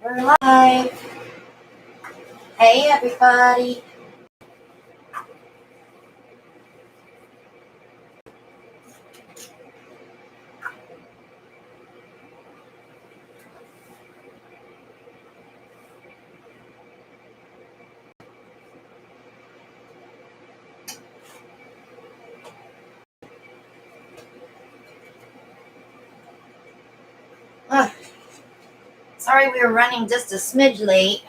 We're live. Hey, everybody. Sorry we were running just a smidge late.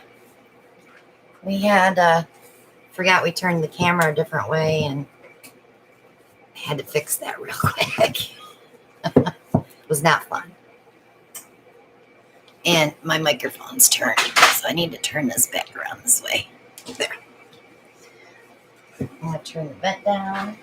We had, forgot we turned the camera a different way and had to fix that real quick. It was not fun. And my microphone's turned, so I need to turn this back around this way. There. I'm going to turn the vent down.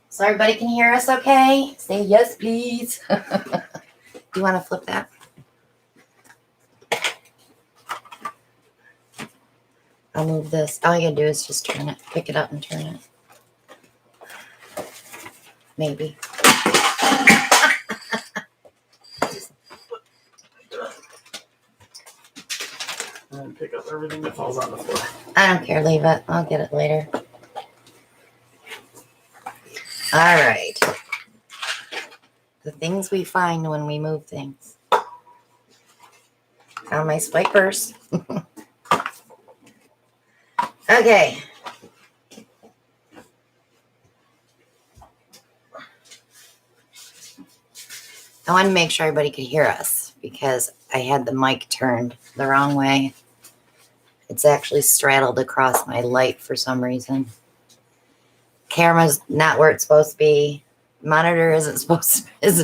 So everybody can hear us okay? Say yes, please. Do you want to flip that? I'll move this. All you gotta do is just turn it, pick it up and turn it. Maybe. And pick up everything that falls on the floor. I don't care, leave it. I'll get it later. All right. The things we find when we move things. Found my swipers. Okay. I wanted to make sure everybody could hear us because I had the mic turned the wrong way. It's actually straddled across my light for some reason. Camera's not where it's supposed to be. Monitor isn't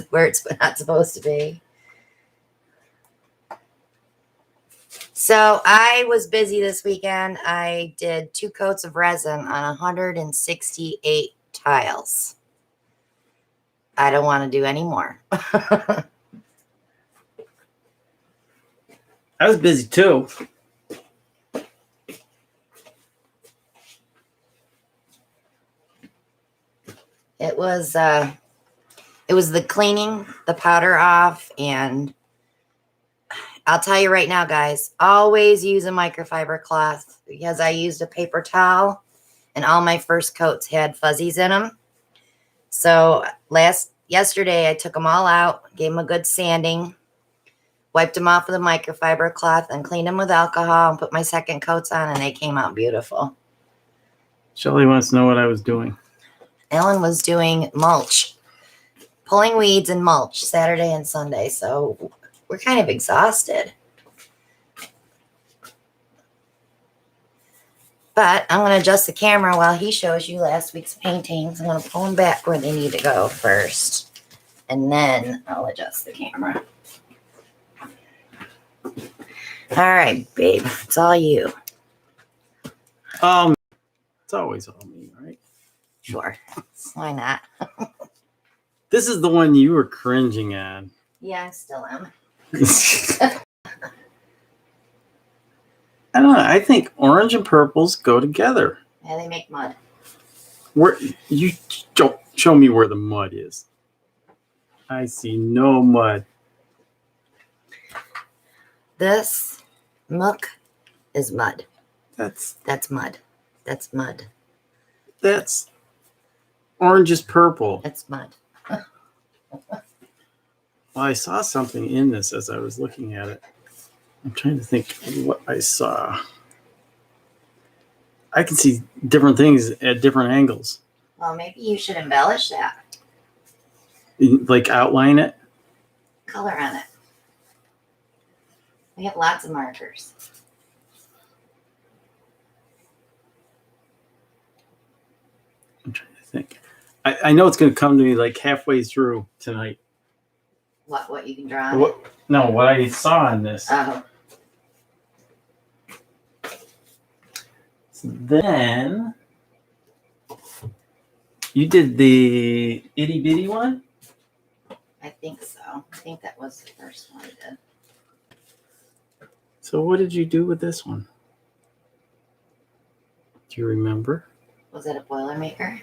where it's not supposed to be. So I was busy this weekend. I did 2 coats of resin on 168 tiles. I don't want to do any more. I was busy too. It was the cleaning the powder off, and I'll tell you right now, guys, always use a microfiber cloth because I used a paper towel and all my first coats had fuzzies in them. So yesterday I took them all out, gave them a good sanding, wiped them off with a microfiber cloth and cleaned them with alcohol and put my second coats on, and they came out beautiful. Shelly wants to know what I was doing. Ellen was doing mulch, pulling weeds and mulch Saturday and Sunday. So we're kind of exhausted. But I'm going to adjust the camera while he shows you last week's paintings. I'm going to pull them back where they need to go first. And then I'll adjust the camera. All right, babe. It's all you. It's always all me, right? Sure. Why not? This is the one you were cringing at. Yeah, I still am. I don't know. I think orange and purples go together. Yeah, they make mud. Where you don't show me where the mud is. I see no mud. This muck is mud. That's mud. That's mud. That's orange is purple. That's mud. Well, I saw something in this as I was looking at it. I'm trying to think what I saw. I can see different things at different angles. Well, maybe you should embellish that. Like outline it. Color on it. We have lots of markers. I'm trying to think. I know it's going to come to me like halfway through tonight. What you can draw on it? No, what I saw in this. Oh. So then you did the itty bitty one? I think so. I think that was the first one I did. So what did you do with this one? Do you remember? Was it a Boilermaker?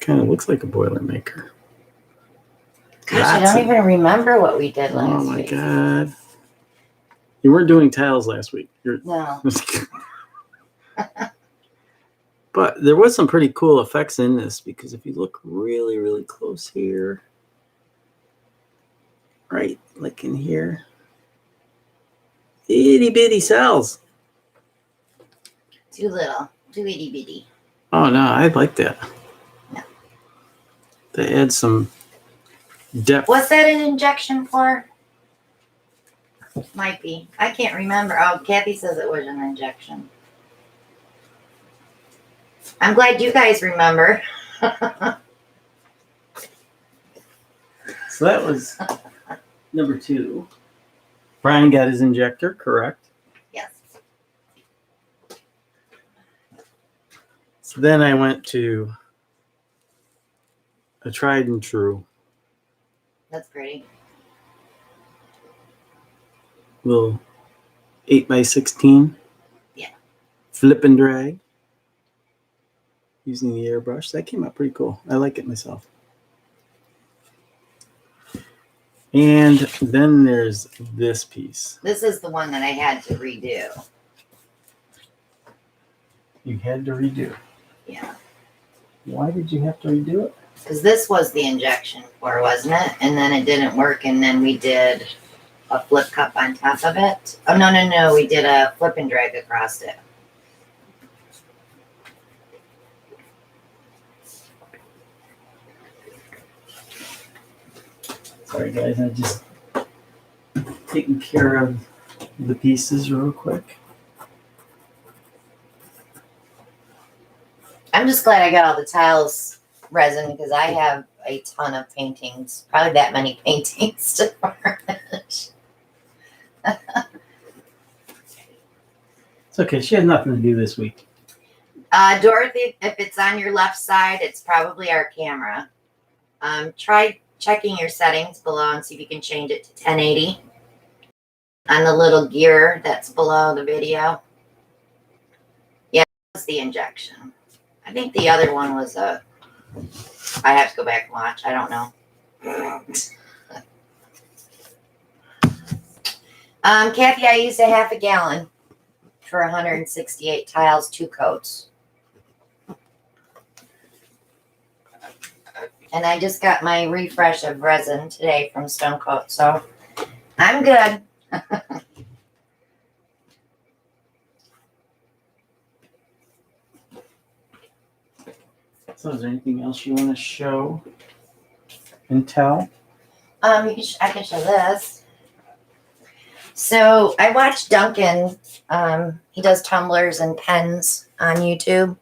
Kind of looks like a Boilermaker. Gosh, I don't even remember what we did last Oh my week. God. You weren't doing tiles last week. No. But there was some pretty cool effects in this because if you look really, really close here, right, like in here, itty bitty cells. Too little. Too itty bitty. Oh no, I like that. No. They add some depth. What's that an injection for? Might be. I can't remember. Oh, Kathy says it was an injection. I'm glad you guys remember. So that was number 2. Brian got his injector, correct? Yes. So then I went to a tried and true That's pretty. little 8x16. Yeah. Flip and drag. Using the airbrush. That came out pretty cool. I like it myself. And then there's this piece. This is the one that I had to redo. You had to redo. Yeah. Why did you have to redo it? Because this was the injection for, wasn't it? And then it didn't work, and then we did a flip cup on top of it. Oh, no. We did a flip and drag across it. Sorry guys, I just taking care of the pieces real quick. I'm just glad I got all the tiles resin because I have a ton of paintings. Probably that many paintings to varnish. It's okay, she has nothing to do this week. Dorothy, if it's on your left side, it's probably our camera. Try checking your settings below and see if you can change it to 1080 on the little gear that's below the video. Yeah, that's the injection. I think the other one was I have to go back and watch. I don't know. Kathy, I used a half a gallon for 168 tiles, 2 coats. And I just got my refresh of resin today from Stone Coat, so I'm good. So is there anything else you want to show and tell? I can show this. So I watched Duncan. He does tumblers and pens on YouTube.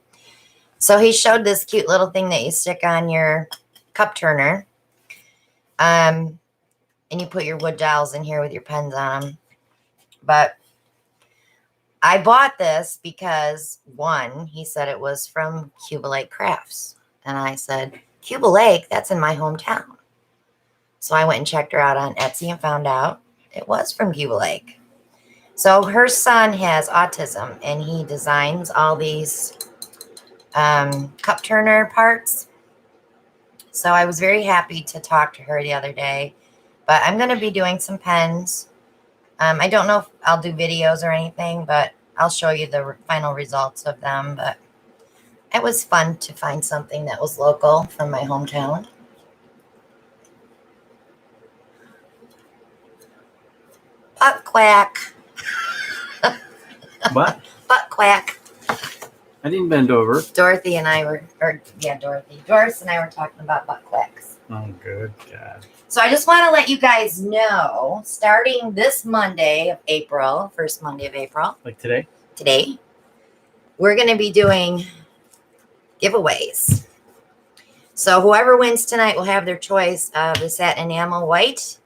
So he showed this cute little thing that you stick on your cup turner. And you put your wood dowels in here with your pens on them. But I bought this because, one, he said it was from Cuba Lake Crafts. And I said, Cuba Lake? That's in my hometown. So I went and checked her out on Etsy and found out it was from Cuba Lake. So her son has autism, and he designs all these cup turner parts. So I was very happy to talk to her the other day. But I'm going to be doing some pens. I don't know if I'll do videos or anything, but I'll show you the final results of them. But it was fun to find something that was local from my hometown. Butt quack. What? Butt quack. I didn't bend over. Dorothy and I were, Doris and I were talking about butt quacks. Oh, good God. So I just want to let you guys know, starting this Monday of April, first Monday of April, Like today? today, we're going to be doing giveaways. So whoever wins tonight will have their choice of the satin enamel white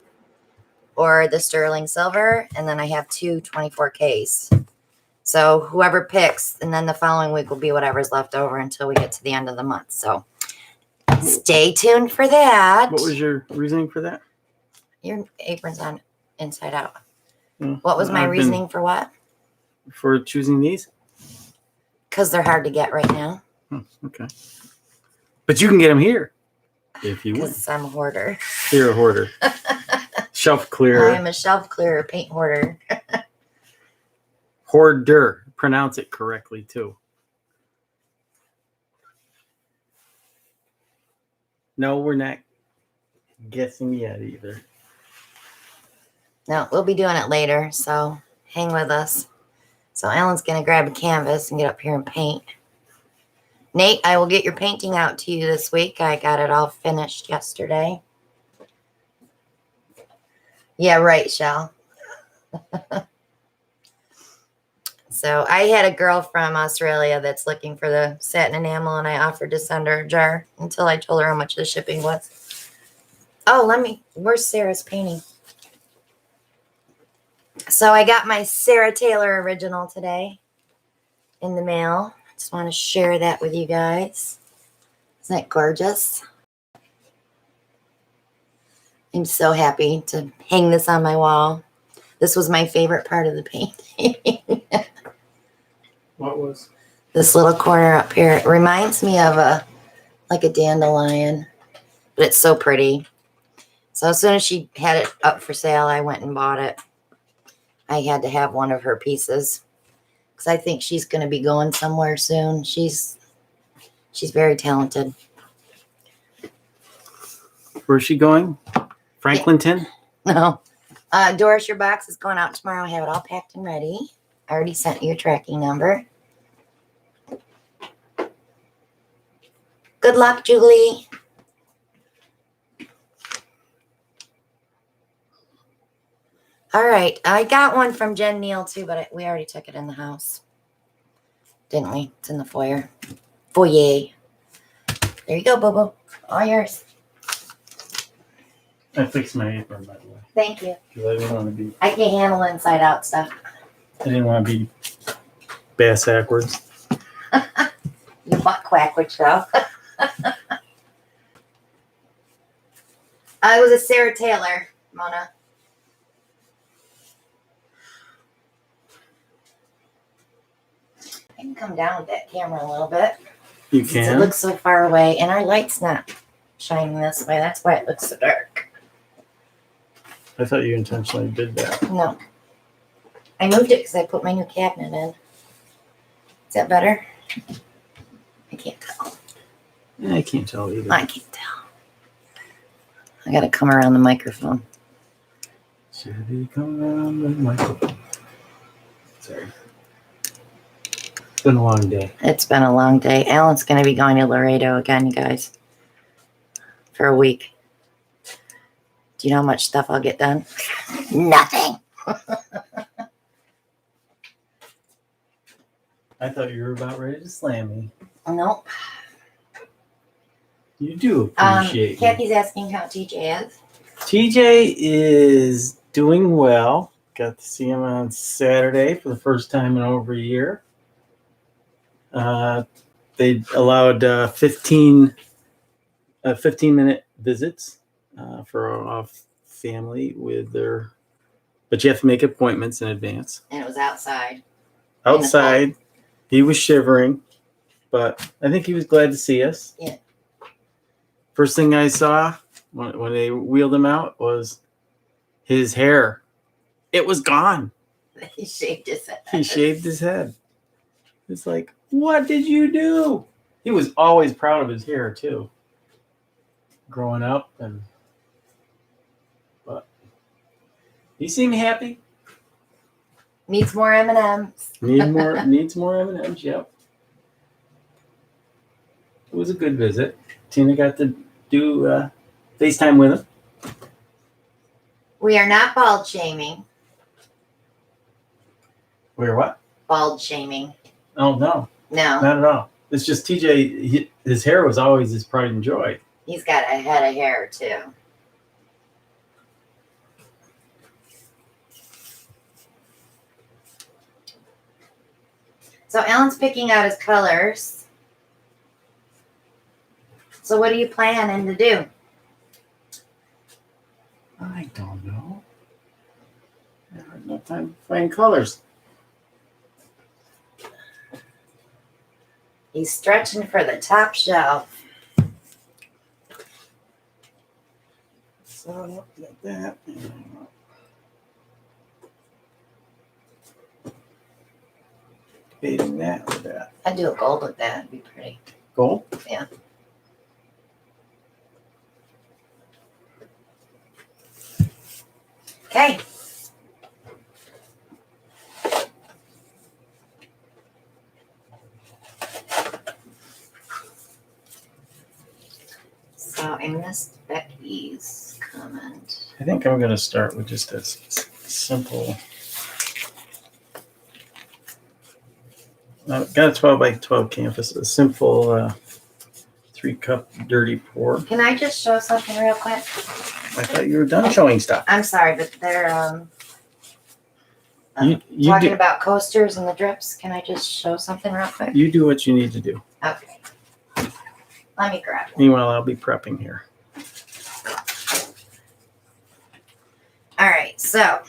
or the sterling silver. And then I have 2 24Ks. So whoever picks, and then the following week will be whatever's left over until we get to the end of the month. So stay tuned for that. What was your reasoning for that? Your apron's on inside out. What was my I've been- reasoning for what? For choosing these? Because they're hard to get right now. Okay. But you can get them here if you want. Because I'm a hoarder. You're a hoarder. Shelf I clearer. am a shelf clearer, paint hoarder. Hoarder. Pronounce it correctly, too. No, we're not guessing yet either. No, we'll be doing it later, so hang with us. So Alan's going to grab a canvas and get up here and paint. Nate, I will get your painting out to you this week. I got it all finished yesterday. Yeah, right, Shell. So I had a girl from Australia that's looking for the satin enamel, and I offered to send her a jar until I told her how much the shipping was. Oh, where's Sarah's painting? So I got my Sarah Taylor original today in the mail. Just want to share that with you guys. Isn't that gorgeous? I'm so happy to hang this on my wall. This was my favorite part of the painting. What was? This little corner up here. It reminds me of like a dandelion, but it's so pretty. So as soon as she had it up for sale, I went and bought it. I had to have one of her pieces because I think she's going to be going somewhere soon. She's very talented. Where's she going? Franklinton? No. Doris, your box is going out tomorrow. I have it all packed and ready. I already sent you your tracking number. Good luck, Julie. All right. I got one from Jen Neal too, but we already took it in the house. Didn't we? It's in the foyer. Foyer. There you go, Boo-Boo. All yours. I fixed my apron, by the way. Thank you. Because I didn't want to be. I can't handle inside out stuff. I didn't want to be bass backwards. You butt quack, which though. I was a Sarah Taylor, Mona. I can come down with that camera a little bit. You It can? looks so far away, and our light's not shining this way. That's why it looks so dark. I thought you intentionally did that. No. I moved it because I put my new cabinet in. Is that better? I can't tell. I can't tell either. I can't tell. I gotta come around the microphone. Should he come around the microphone? Sorry. It's been a long day. It's been a long day. Alan's gonna be going to Laredo again, you guys. For a week. Do you know how much stuff I'll get done? Nothing. I thought you were about ready to slam me. Nope. You do appreciate me. Kathy's asking how TJ is. TJ is doing well. Got to see him on Saturday for the first time in over a year. They allowed 15-minute visits for a family with their, but you have to make appointments in advance. And it was outside. Outside, he was shivering, but I think he was glad to see us. Yeah. First thing I saw when they wheeled him out was his hair. It was gone. He shaved his head. He shaved his head. It's like, what did you do? He was always proud of his hair too. Growing up, but he seemed happy. Needs more M&Ms. Needs more M&Ms. Yep. It was a good visit. Tina got to do FaceTime with him. We are not bald shaming. We're what? Bald shaming. Oh no, No. not at all. It's just TJ. His hair was always his pride and joy. He's got a head of hair too. So Alan's picking out his colors. So what are you planning to do? I don't know. I have no Find colors. He's stretching for the top shelf. So like that. Fading that with that. I'd do a gold with that. It'd be pretty. Gold? Yeah. Okay. So I missed Becky's comment. I think I'm going to start with just a simple. I've got a 12 by 12 canvas, a simple 3-cup dirty pour. Can I just show something real quick? I thought you were done showing stuff. I'm sorry, but they're You talking do, about coasters and the drips. Can I just show something real quick? you do what you need to do. Okay. Let me grab it. Meanwhile, I'll be prepping here. All right, so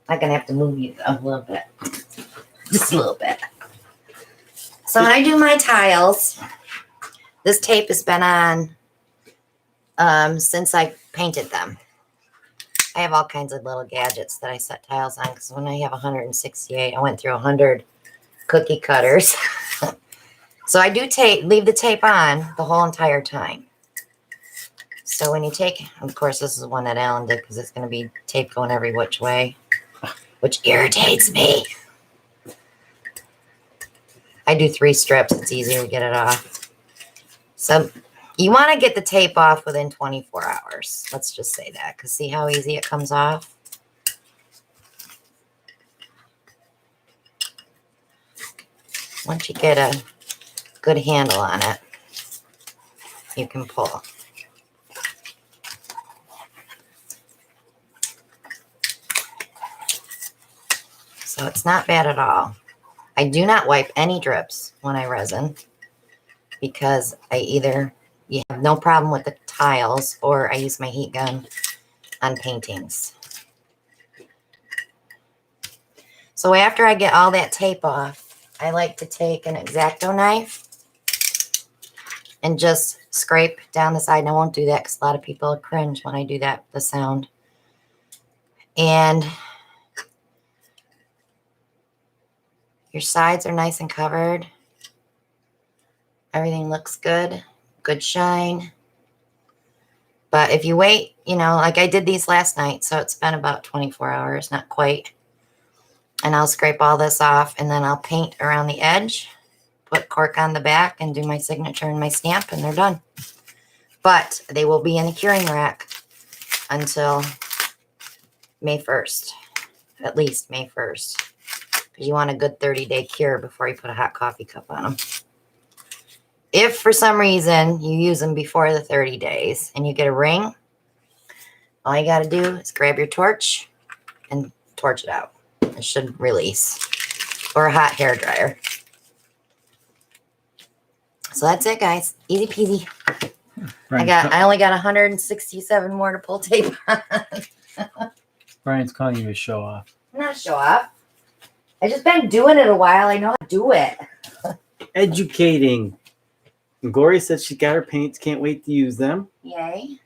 I'm gonna have to move you a little bit, just a little bit. So when I do my tiles, this tape has been on since I painted them. I have all kinds of little gadgets that I set tiles on because when I have 168, I went through 100 cookie cutters. So I do leave the tape on the whole entire time. So when you take, of course, this is one that Alan did because it's going to be tape going every which way, which irritates me. I do 3 strips. It's easier to get it off. So you want to get the tape off within 24 hours. Let's just say that because see how easy it comes off? Once you get a good handle on it, you can pull. So it's not bad at all. I do not wipe any drips when I resin because you have no problem with the tiles or I use my heat gun on paintings. So after I get all that tape off, I like to take an X-Acto knife and just scrape down the side. And I won't do that because a lot of people cringe when I do that, the sound. And your sides are nice and covered. Everything looks good. Good shine. But if you wait, like I did these last night, so it's been about 24 hours, not quite. And I'll scrape all this off and then I'll paint around the edge, put cork on the back and do my signature and my stamp and they're done. But they will be in the curing rack until May 1st, at least May 1st. Because you want a good 30-day cure before you put a hot coffee cup on them. If for some reason you use them before the 30 days and you get a ring, all you got to do is grab your torch and torch it out. It should release. Or a hot hair dryer. So that's it, guys. Easy peasy. I only got 167 more to pull tape on. Brian's calling you a show off. I'm not a show off. I just been doing it a while. I know how to do it. Educating. And Gloria said she got her paints. Can't wait to use them. Yay.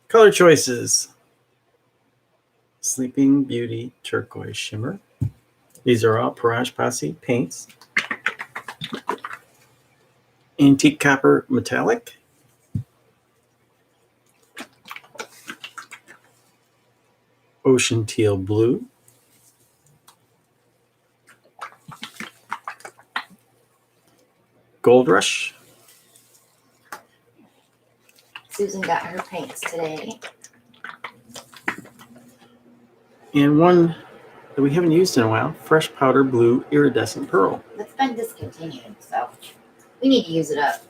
Color choices. Sleeping Beauty Turquoise Shimmer. These are all Parage Posse paints. Antique Copper Metallic. Ocean Teal Blue. Gold Rush. Susan got her paints today. And one that we haven't used in a while, Fresh Powder Blue Iridescent Pearl. It's been discontinued, so we need to use it up.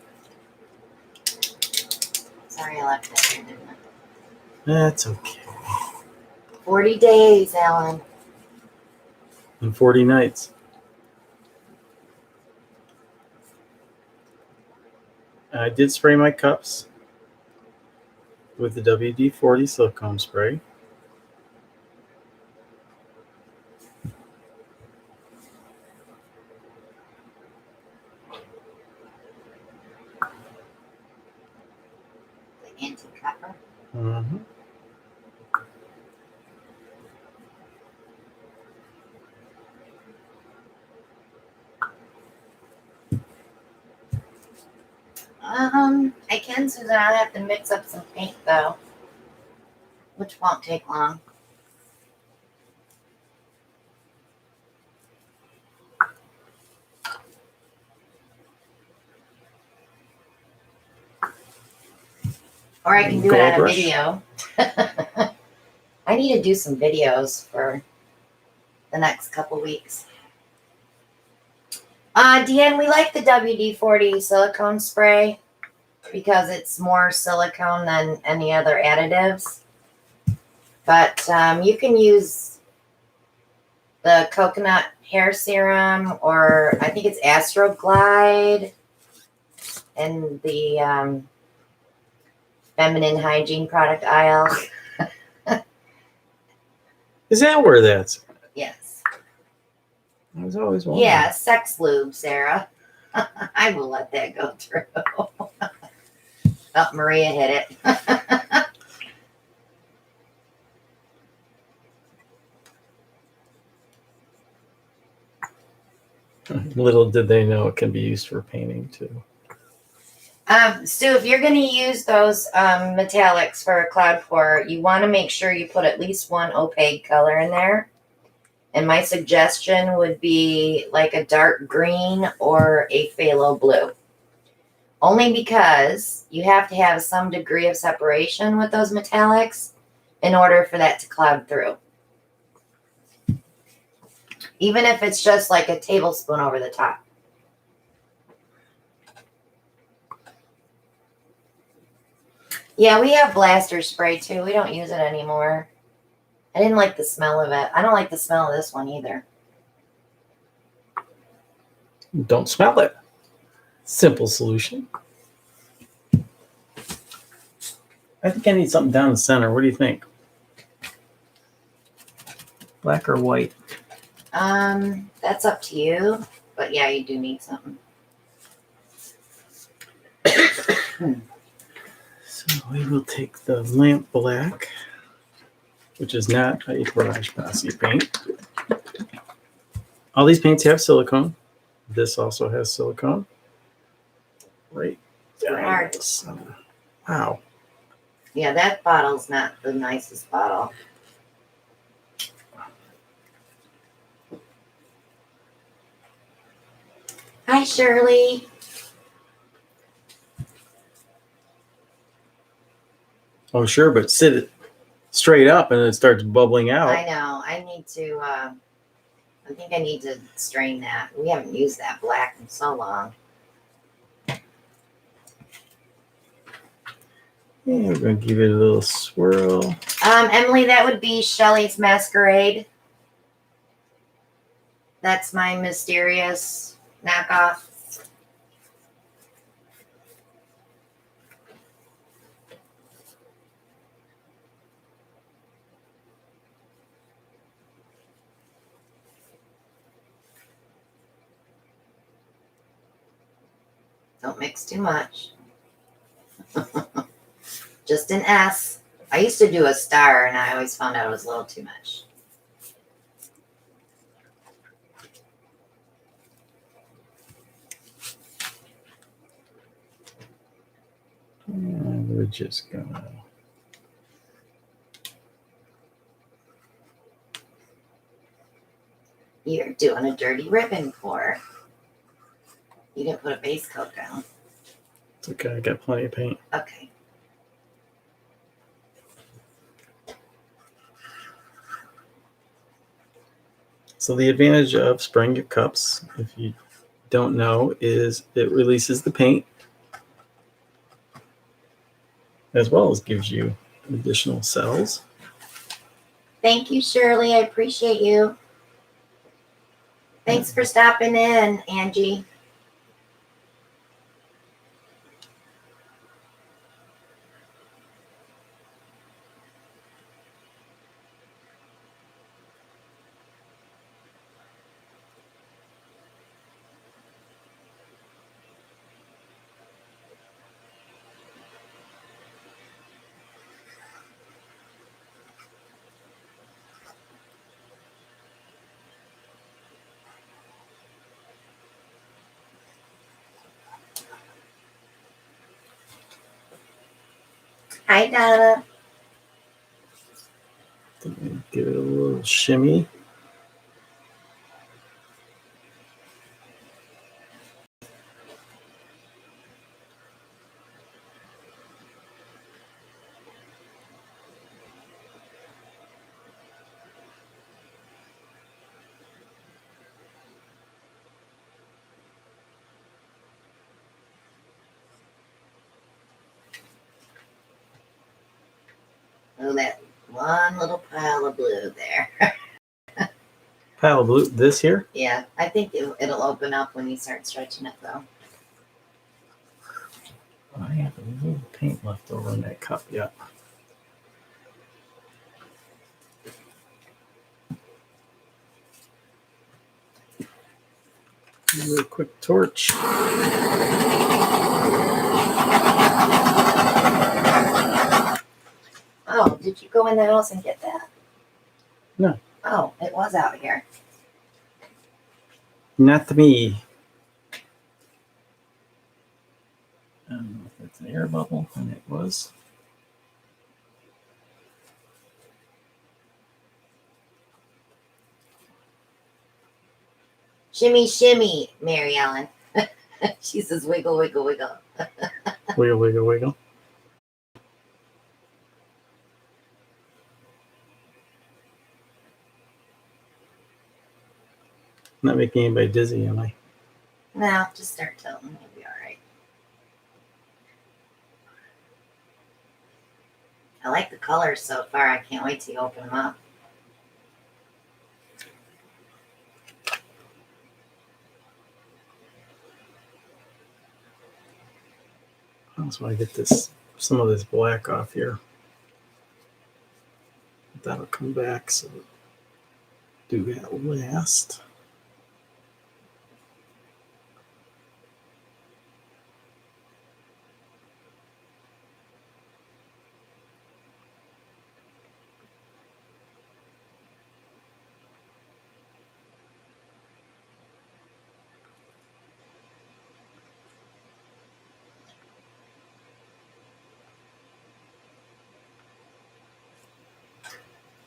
Sorry I left that here, didn't I? That's okay. 40 days, Alan. and 40 nights. I did spray my cups with the WD-40 silicone spray. The anti-copper. Mm-hmm. I can, Susan. I'll have to mix up some paint though, which won't take long. Or I can do it Gold on a rush. video. I need to do some videos for the next couple weeks. Deanne, we like the WD-40 silicone spray because it's more silicone than any other additives. But you can use the coconut hair serum, or I think it's Astroglide, and the feminine hygiene product aisle. Is that where that's? Yes. I was always wondering. Yeah, sex lube, Sarah. I will let that go through. Oh, Maria hit it. Little did they know it can be used for painting too. Stu, if you're going to use those metallics for a cloud pour, you want to make sure you put at least one opaque color in there. And my suggestion would be like a dark green or a phthalo blue. Only because you have to have some degree of separation with those metallics in order for that to cloud through. Even if it's just like a tablespoon over the top. Yeah, we have blaster spray too. We don't use it anymore. I didn't like the smell of it. I don't like the smell of this one either. Don't smell it. Simple solution. I think I need something down the center. What do you think? Black or white? That's up to you. But yeah, you do need something. So we will take the lamp black, which is not a garage posse paint. All these paints have silicone. This also has silicone. Right down the center. Wow. Yeah, that bottle's not the nicest bottle. Hi, Shirley. Oh, sure, but sit it straight up and it starts bubbling out. I know. I need to, I think I need to strain that. We haven't used that black in so long. Yeah, we're going to give it a little swirl. Emily, that would be Shelley's Masquerade. That's my mysterious knockoff. Don't mix too much. Just an S. I used to do a star, and I always found out it was a little too much. And we're just going to... You're doing a dirty ribbon pour. You didn't put a base coat down. It's okay, I got plenty of paint. Okay. So the advantage of spraying your cups, if you don't know, is it releases the paint as well as gives you additional cells. Thank you, Shirley. I appreciate you. Thanks for stopping in, Angie. Hi, Donna. Give it a little shimmy. Oh, that one little pile of blue there. Pile of blue. This here? Yeah, I think it'll open up when you start stretching it, though. I have a little paint left over in that cup. Yeah. Real quick torch. Oh, did you go in the house and get that? No. Oh, it was out here. Not me. I don't know if that's an air bubble, and it was. Shimmy, shimmy, Mary Ellen. She says wiggle, wiggle, wiggle. Wiggle, wiggle, wiggle. Not making anybody dizzy, am I? No, just start tilting. You'll be all right. I like the colors so far. I can't wait till you open them up. I just want to get some of this black off here. That'll come back, so do that last.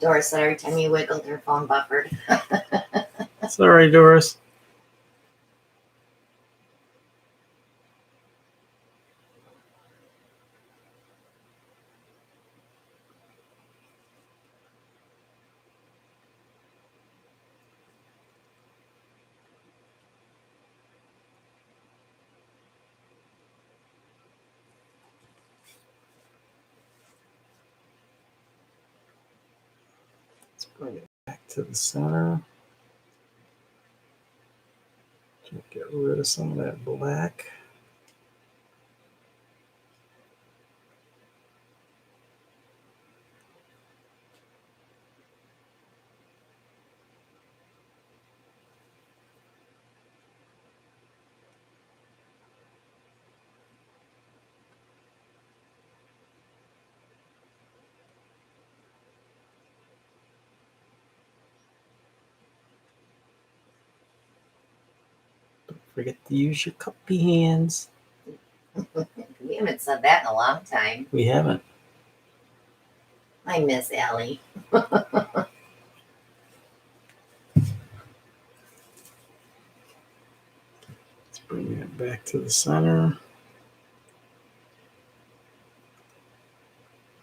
Doris said every time you wiggled, her phone buffered. Sorry, Doris. Let's bring it back to the center. Get rid of some of that black. Don't forget to use your cuppy hands. We haven't said that in a long time. We haven't. I miss Allie. Let's bring that back to the center.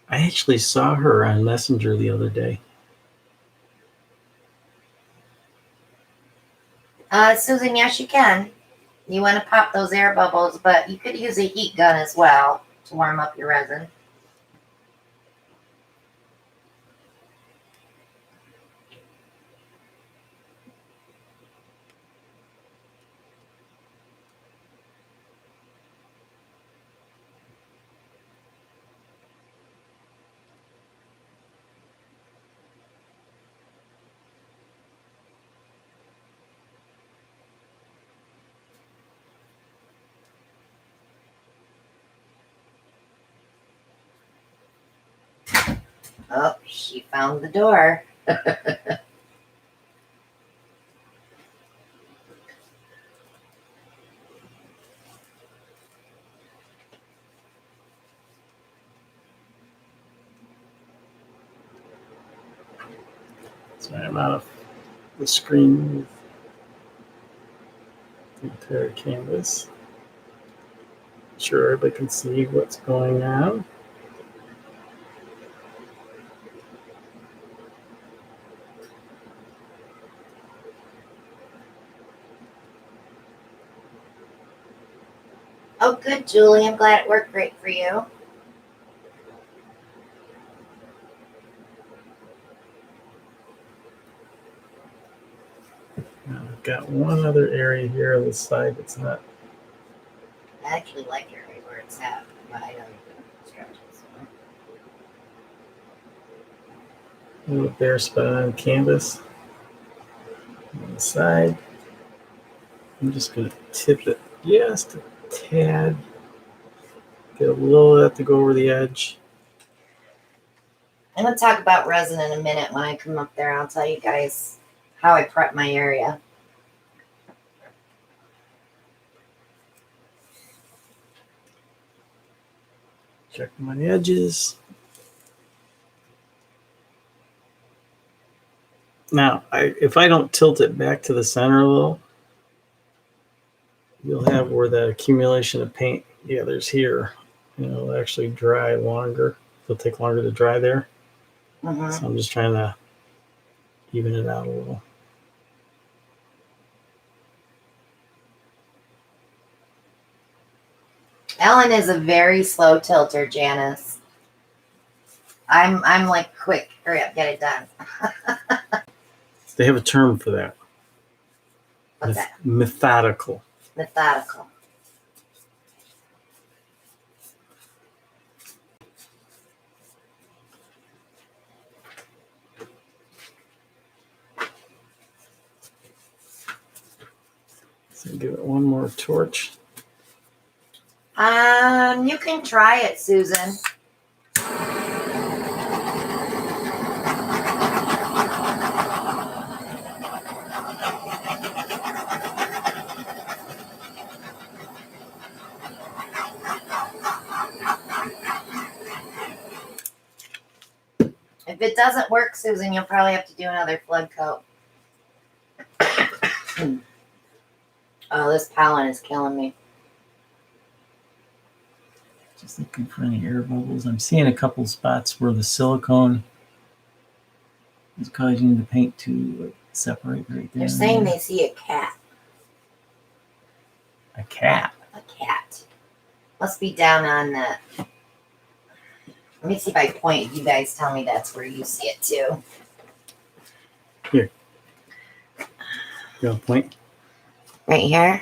I actually saw her on Messenger the other day. Susan, yes, you can. You want to pop those air bubbles, but you could use a heat gun as well to warm up your resin. Oh, she found the door. So I'm out of the screen with the entire canvas. Sure everybody can see what's going on. Oh, good, Julie. I'm glad it worked great for you. Now I've got one other area here on the side that's not. I actually like it right where it's at, but I don't even stretch it. So. A little bare spot on canvas on the side. I'm just going to tip it just a tad. Get a little of that to go over the edge. I'm going to talk about resin in a minute when I come up there. I'll tell you guys how I prep my area. Check my edges. Now, if I don't tilt it back to the center a little, you'll have where that accumulation of paint gathers here. It'll actually dry longer. It'll take longer to dry there. Mm-hmm. So I'm just trying to even it out a little. Ellen is a very slow tilter, Janice. I'm like, quick, hurry up, get it done. They have a term for that. What's that? Methodical. Methodical. So give it one more torch. You can try it, Susan. If it doesn't work, Susan, you'll probably have to do another flood coat. Oh, this pollen is killing me. Just looking for any air bubbles. I'm seeing a couple spots where the silicone is causing the paint to separate right there. They're saying they see a cat. A cat? A cat. Must be down on the... Let me see if I point. You guys tell me that's where you see it too. Here. You want to point? Right here.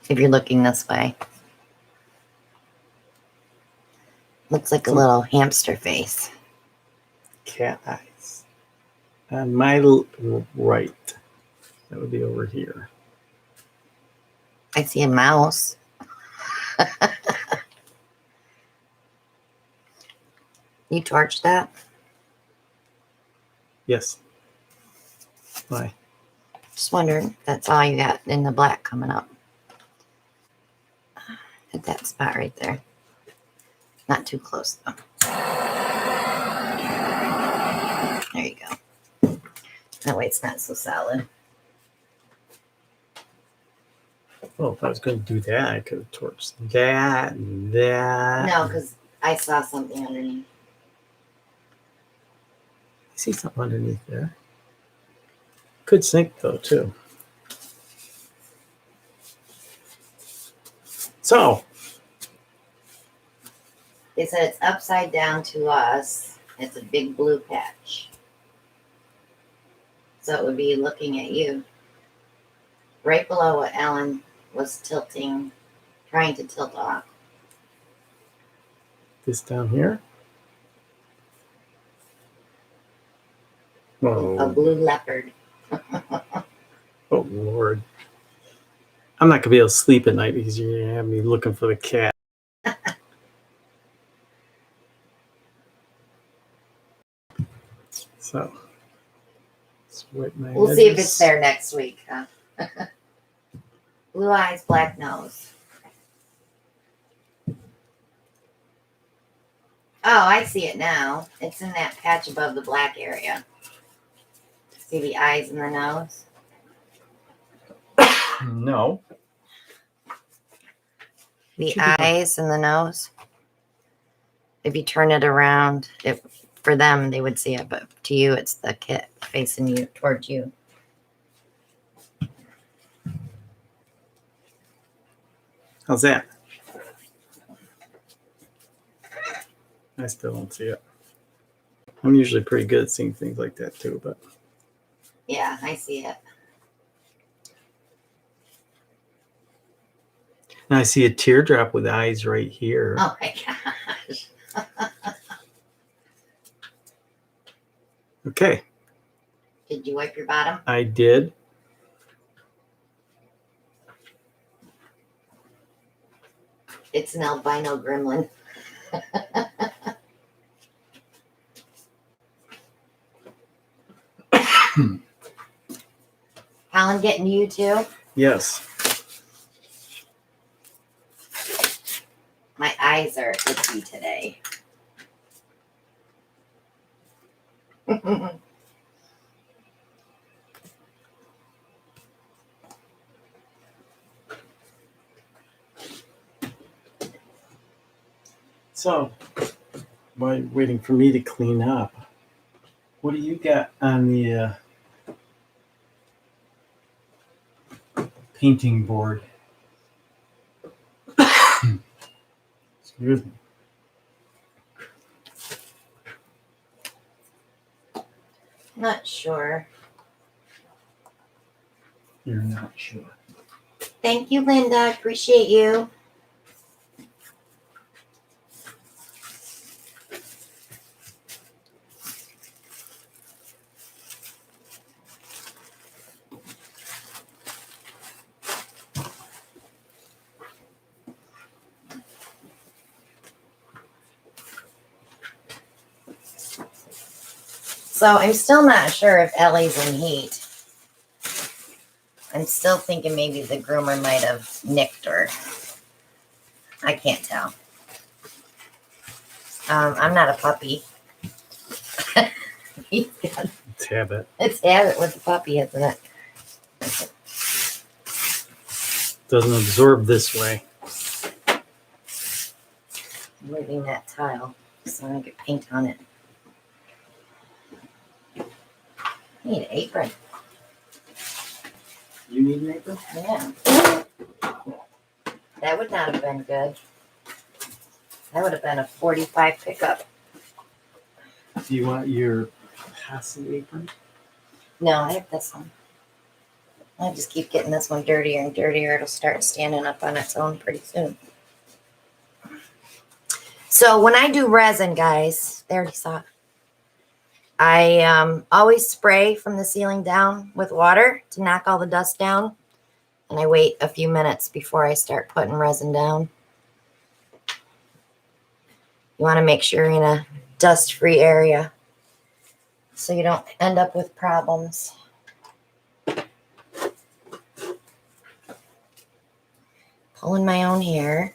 If you're looking this way. Looks like a little hamster face. Cat eyes. On my right. That would be over here. I see a mouse. You torched that? Yes. Why? Just wondering. That's all you got in the black coming up. Hit that spot right there. Not too close though. There you go. That way it's not so solid. Well, if I was going to do that, I could have torched that and that. No, because I saw something underneath. I see something underneath there. Could sink though, too. So. They said it's upside down to us. It's a big blue patch. So it would be looking at you. Right below what Ellen was tilting, trying to tilt off. This down here. Whoa. A blue leopard. Oh, Lord. I'm not going to be able to sleep at night because you're going to have me looking for the cat. So, let's wipe my We'll see if edges. it's there next week, huh? Blue eyes, black nose. Oh, I see it now. It's in that patch above the black area. See the eyes and the nose? No. The Should be fine. eyes and the nose. If you turn it around, for them, they would see it, but to you, it's the kit facing you, towards you. How's that? I still don't see it. I'm usually pretty good at seeing things like that too, but Yeah, I see it. and I see a teardrop with eyes right here. Oh my gosh. Okay, Did you wipe your bottom? I did. It's an albino gremlin. Colin getting you too? Yes. My eyes are itchy today. So, while waiting for me to clean up, what do you got on the painting board? Excuse me. Not sure. You're not sure. Thank you, Linda. Appreciate you. So I'm still not sure if Ellie's in heat. I'm still thinking maybe the groomer might have nicked her. I can't tell. I'm not a puppy. It's habit. It's habit with the puppy, isn't it? Doesn't absorb this way. I'm moving that tile so I can paint on it. I need an apron. You need an apron? Yeah. That would not have been good. That would have been a 45 pickup. Do you want your Hassie apron? No, I have this one. I just keep getting this one dirtier and dirtier. It'll start standing up on its own pretty soon. So when I do resin, guys, they already saw it. I always spray from the ceiling down with water to knock all the dust down. And I wait a few minutes before I start putting resin down. You want to make sure you're in a dust-free area so you don't end up with problems. Pulling my own hair.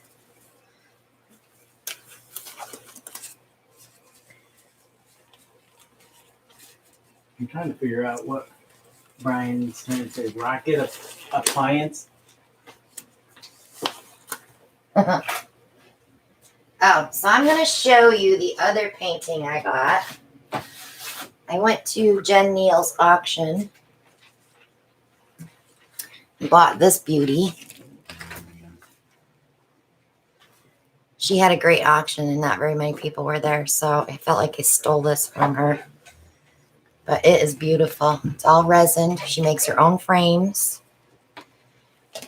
I'm trying to figure out what Brian's trying to say. Rocket appliance? Oh, so I'm going to show you the other painting I got. I went to Jen Neal's auction. Bought this beauty. She had a great auction and not very many people were there, so I felt like I stole this from her. But it is beautiful. It's all resin. She makes her own frames.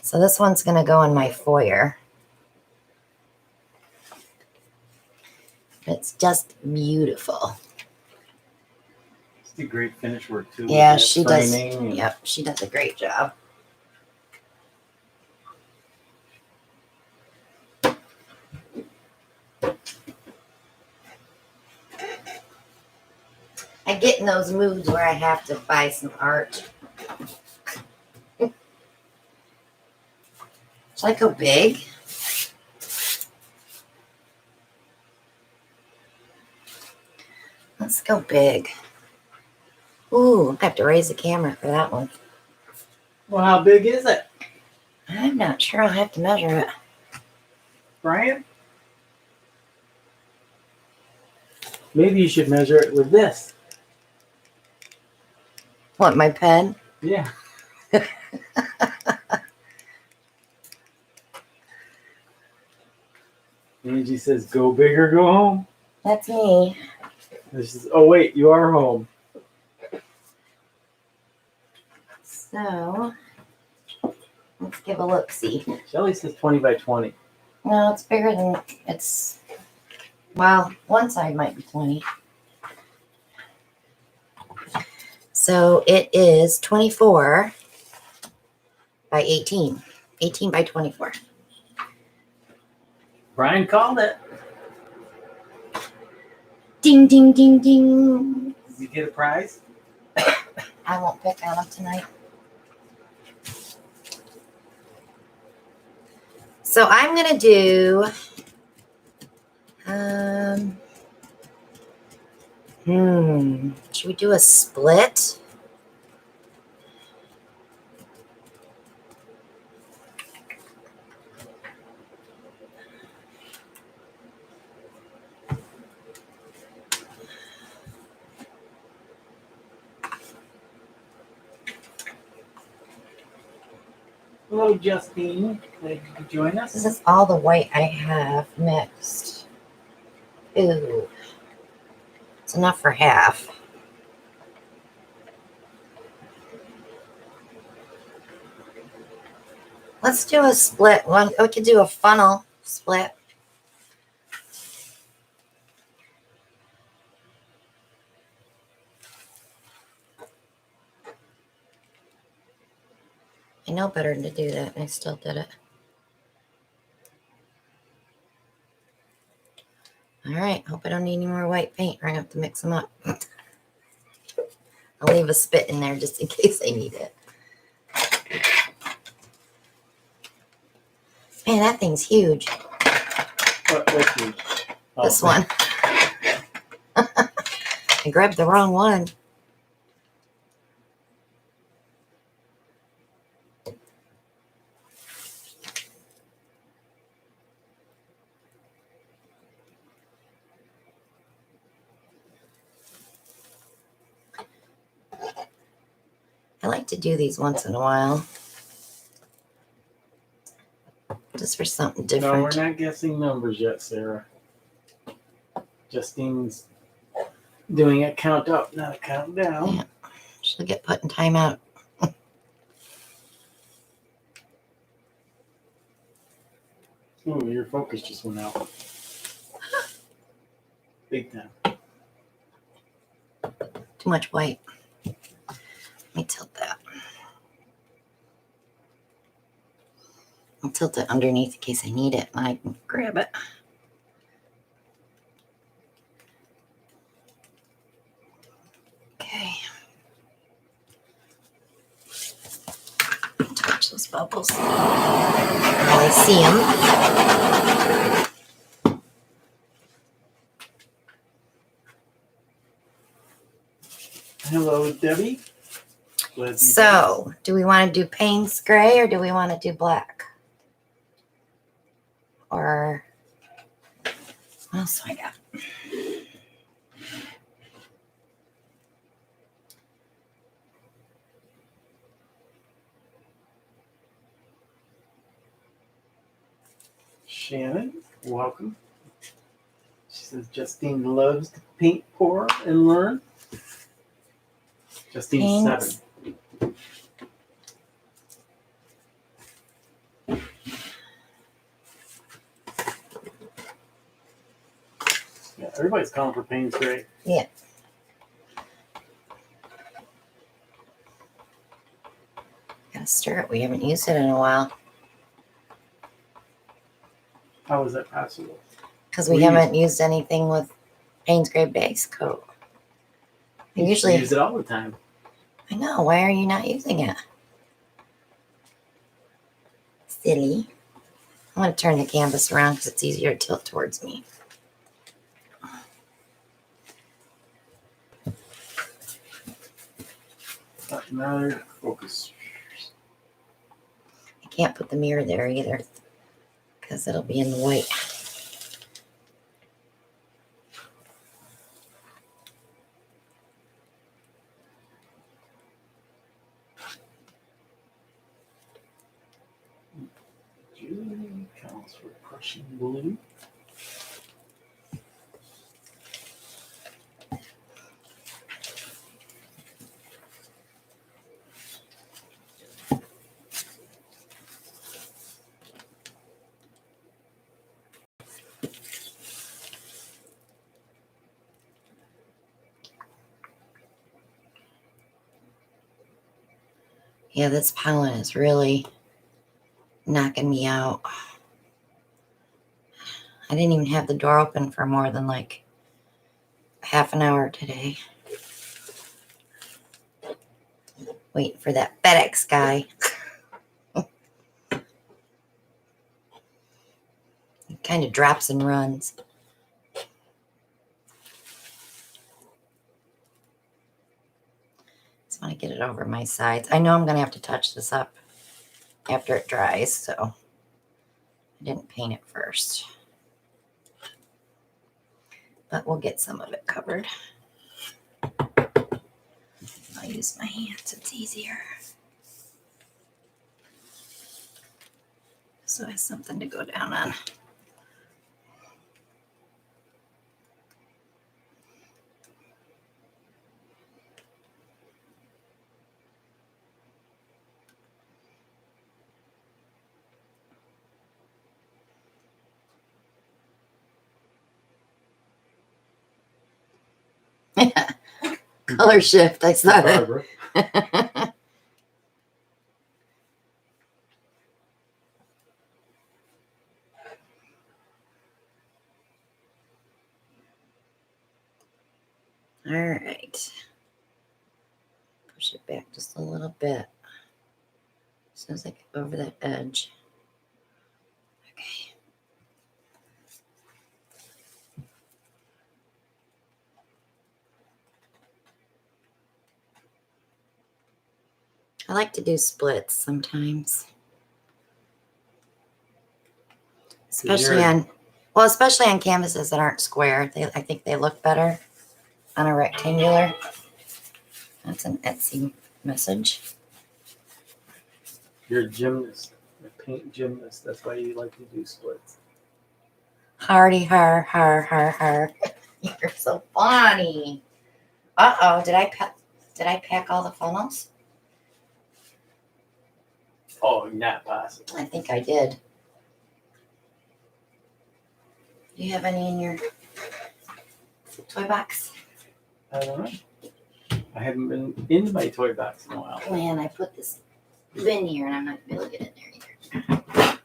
So this one's going to go in my foyer. It's just beautiful. It's a great finish work too. Yeah, she does. And Yep, she does a great job. I get in those moods where I have to buy some art. Should I go big? Let's go big. Ooh, I have to raise the camera for that one. Well, how big is it, I'm not sure. I'll have to measure it. Brian? Maybe you should measure it with this. What, my pen? Yeah. Angie says, "Go big or go home." That's me. This is. Oh wait, you are home. So, let's give a look-see. Shelly says 20 by 20. No, it's bigger than, it's, well, one side might be 20. So it is 24 by 18. 18 by 24. Brian called it. Ding, ding, ding, ding. Did you get a prize? I won't pick on them tonight. So I'm going to do, should we do a split? Hello, Justine. Glad you could join us. This is all the white I have mixed. Ooh. It's enough for half. Let's do a split one. We could do a funnel split. I know better than to do that, and I still did it. All right, hope I don't need any more white paint, or I have to mix them up. I'll leave a spit in there just in case I need it. Man, that thing's huge. What's huge? Oh. This one. I grabbed the wrong one. I like to do these once in a while. Just for something No, different. we're not guessing numbers yet, Sarah. Justine's doing a count up, not a count down. Yeah. She'll get put in timeout. Ooh, your focus just went out. Big time. Too much white. Let me tilt that. I'll tilt it underneath in case I need it and I can grab it. Okay. Touch those bubbles. Now I see them. Hello, Debbie. So, do we want to do Payne's gray or do we want to do black? Or what else do I got? Shannon, welcome. She says Justine loves to paint, pour, and learn. Justine's Thanks. 7. Yeah, everybody's calling for Payne's gray. Yeah. Gotta stir it. We haven't used it in a while. How is that possible? Because we haven't used anything with Payne's gray base coat. You usually use it all the time. I know. Why are you not using it? Silly. I'm going to turn the canvas around because it's easier to tilt towards me. Another focus. I can't put the mirror there either because it'll be in the white. Julie counts for Prussian blue. Yeah, this pollen is really knocking me out. I didn't even have the door open for more than like half an hour today. Waiting for that FedEx guy. He kind of drops and runs. Just want to get it over my sides. I know I'm going to have to touch this up after it dries, so I didn't paint it first. But we'll get some of it covered. I'll use my hands, it's easier. So I have something to go down on. Color shift, I saw that. All right. Push it back just a little bit. As soon as I get over that edge. Okay. I like to do splits sometimes. Especially on canvases that aren't square. I think they look better on a rectangular. That's an Etsy message. You're a gymnast, a paint gymnast. That's why you like to do splits. Hardy har har har har. You're so funny. Uh-oh, did I pack all the funnels? Oh, not possible. I think I did. Do you have any in your toy box? I don't know. I haven't been in my toy box in a while. Man, I put this bin here and I'm not going to be able to get in there either.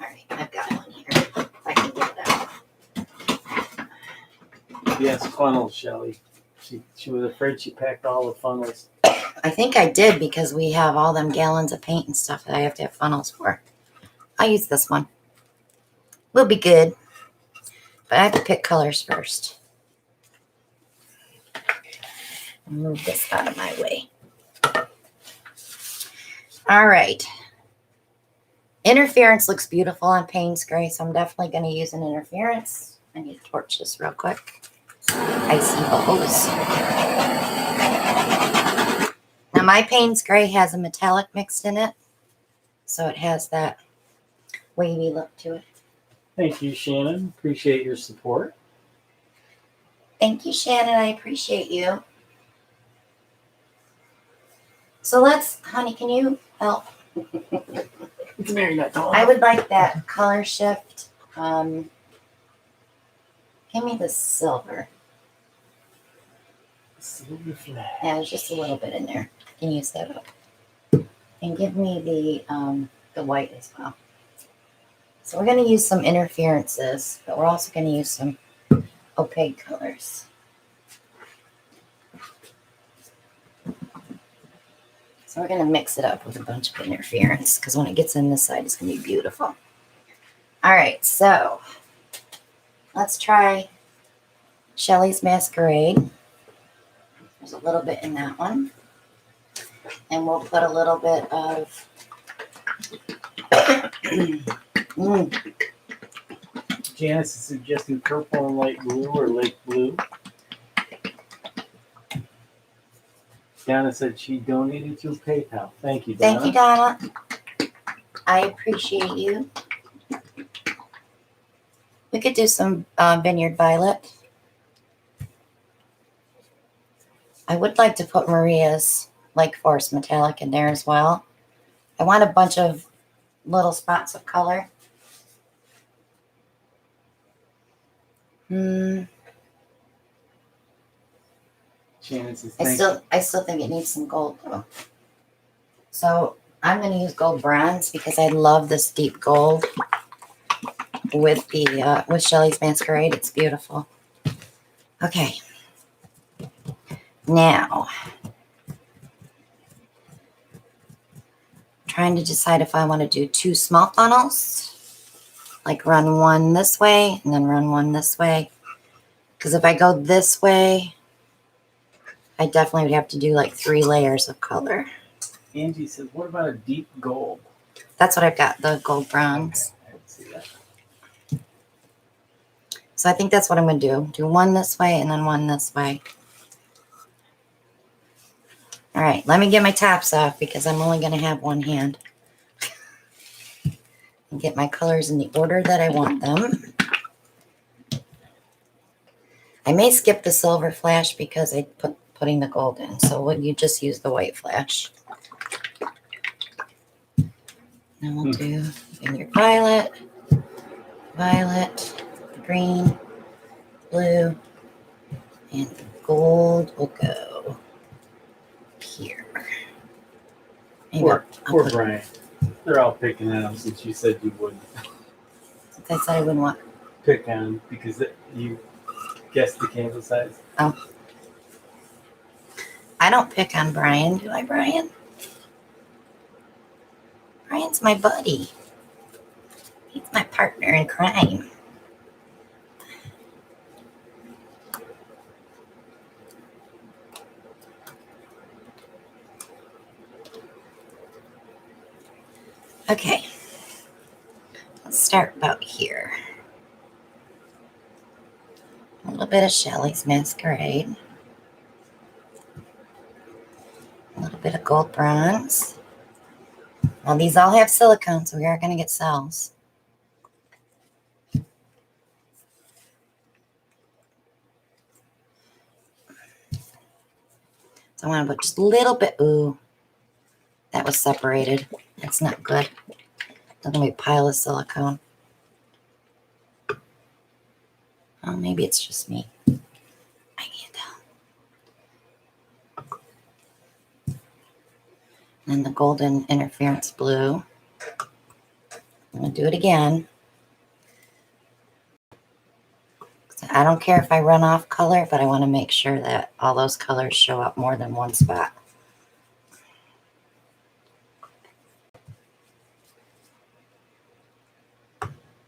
All right, I've got one here. If I can get it out. Yes, funnels, Shelly. She was afraid she packed all the funnels. I think I did because we have all them gallons of paint and stuff that I have to have funnels for. I'll use this one. We'll be good. But I have to pick colors first. Move this out of my way. All right. Interference looks beautiful on Payne's Gray, so I'm definitely going to use an interference. I need to torch this real quick. I see bubbles. Now my Payne's Gray has a metallic mixed in it, so it has that wavy look to it. Thank you, Shannon. Appreciate your support. Thank you, Shannon. I appreciate you. So let's, honey, can you help? It's Mary, not Dawn. I would like that color shift. Give me the silver. Silver flag. Yeah, there's just a little bit in there. I can use that up. And give me the white as well. So we're going to use some interferences, but we're also going to use some opaque colors. So we're going to mix it up with a bunch of interference because when it gets in this side, it's going to be beautiful. All right, so let's try Shelly's Masquerade. There's a little bit in that one. And we'll put a little bit of Janice is suggesting purple and light blue or light blue. Donna said she donated to PayPal. Thank you, Donna. Thank you, Donna. I appreciate you. We could do some Vineyard Violet. I would like to put Maria's Lake Forest Metallic in there as well. I want a bunch of little spots of color. Janice says I still think it needs some gold though. So I'm going to use gold bronze because I love this deep gold with the with Shelly's Masquerade. It's beautiful. Okay. Now, trying to decide if I want to do 2 small funnels, like run one this way and then run one this way. Because if I go this way, I definitely would have to do like 3 layers of color. Angie says, what about a deep gold? That's what I've got, the gold bronze. Okay, I didn't see that. So I think that's what I'm going to do. Do one this way and then one this way. All right, let me get my tops off because I'm only going to have one hand. And get my colors in the order that I want them. I may skip the silver flash because I putting the gold in. So you just use the white flash. Then we'll do Vineyard Violet, violet, green, blue, and the gold will go here. Poor Brian. They're all picking on him since you said you wouldn't Since I said I wouldn't want. pick on him because you guessed the candle size. Oh. I don't pick on Brian, do I, Brian? Brian's my buddy. He's my partner in crime. Okay. Let's start about here. A little bit of Shelly's Masquerade. A little bit of gold bronze. Now these all have silicone, so we are going to get cells. So I want to put just a little bit. Ooh, that was separated. That's not good. There's going to be a pile of silicone. Oh, maybe it's just me. I can't tell. And the golden interference blue. I'm going to do it again. I don't care if I run off color, but I want to make sure that all those colors show up more than one spot.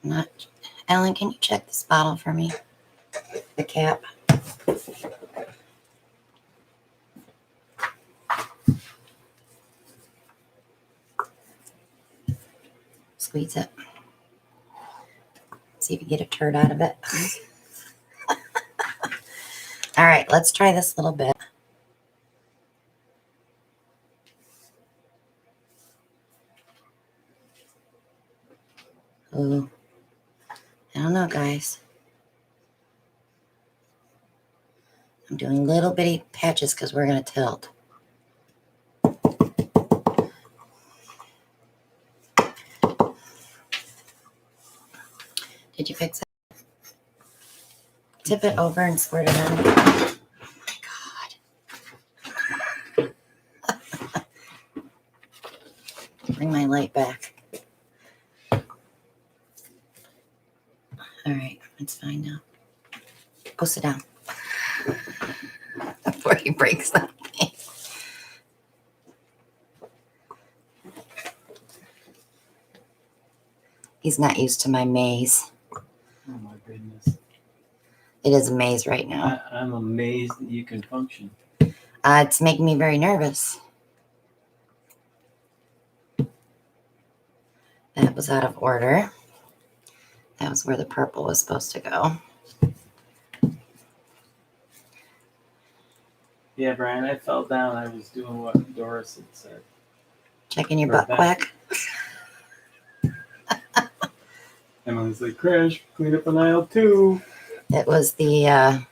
Not, Ellen, can you check this bottle for me? The cap. Squeeze it. See if you get a turd out of it. All right, let's try this little bit. Ooh. I don't know, guys. I'm doing little bitty patches because we're going to tilt. Did you fix it? Tip it over and squirt it on. Oh my God. Bring my light back. All right, it's fine now. Go sit down before you break something. He's not used to my maze. Oh my goodness. It is a maze right now. I'm amazed that you can function. It's making me very nervous. That was out of order. That was where the purple was supposed to go. Yeah, Brian, I fell down. I was doing what Doris had said. Checking your Or butt that. quack. Emily's like, Crash, clean up an aisle 2. It was the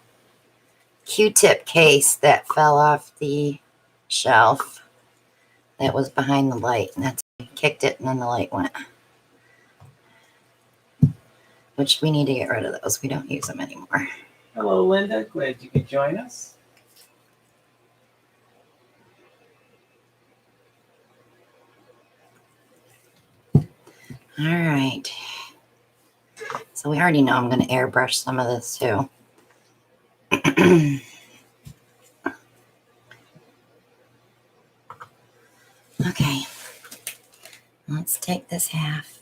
Q-tip case that fell off the shelf that was behind the light. And that's why I kicked it and then the light went. Which we need to get rid of those. We don't use them anymore. Hello, Linda. Glad you could join us. All right. So we already know I'm going to airbrush some of this too. Okay. Let's take this half.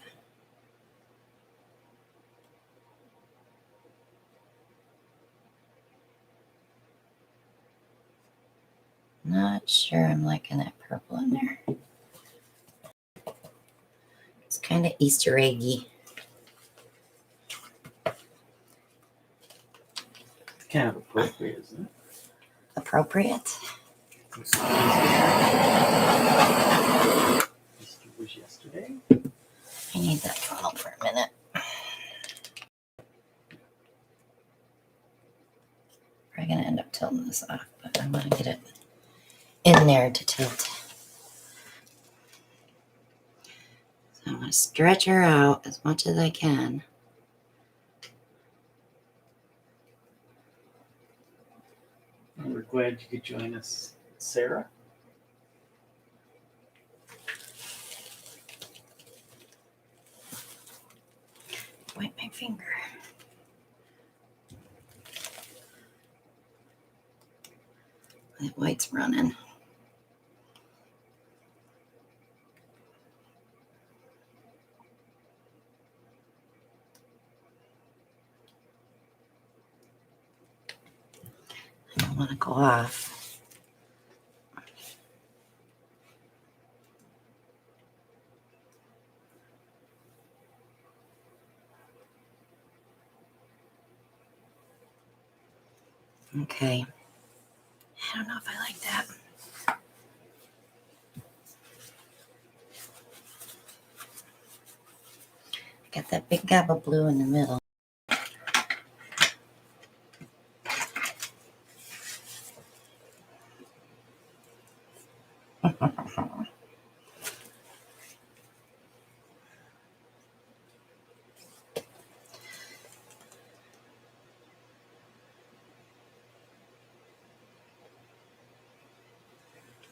Not sure I'm liking that purple in there. It's kind of Easter eggy. It's kind of appropriate, isn't it? Appropriate? Easter was yesterday. I need that funnel for a minute. Probably going to end up tilting this off, but I'm going to get it in there to tilt. So I'm going to stretch her out as much as I can. And we're glad you could join us, Sarah. Wipe my finger. That white's running. I don't want to go off. Okay. I don't know if I like that. Got that big gap of blue in the middle.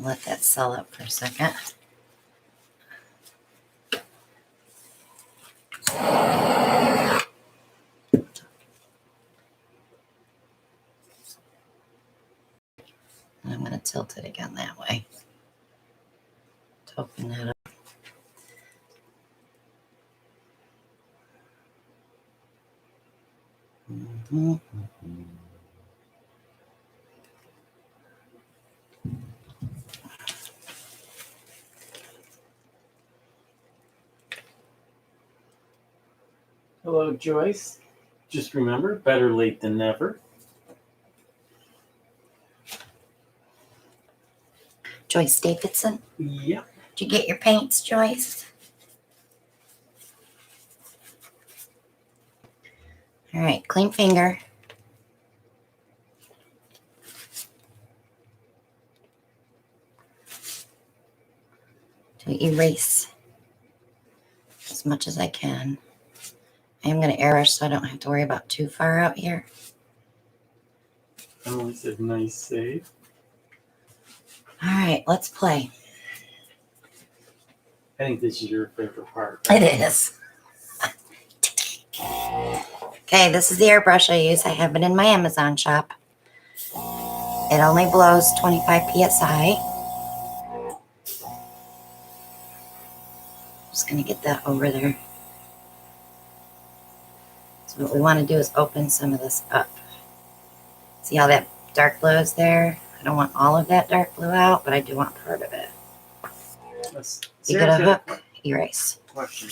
Let that settle up for a second. And I'm going to tilt it again that way to open that up. Hello, Joyce. Just remember, better late than never. Joyce Davidson. Yep. Did you get your paints, Joyce? All right, clean finger. To erase as much as I can. I am going to airbrush so I don't have to worry about too far out here. Emily said, nice save. All right, let's play. I think this is your favorite part. It is. Okay, this is the airbrush I use. I have it in my Amazon shop. It only blows 25 psi. Just going to get that over there. So what we want to do is open some of this up. See how that dark blue is there? I don't want all of that dark blue out, but I do want part of it. You get a hook, erase. Question.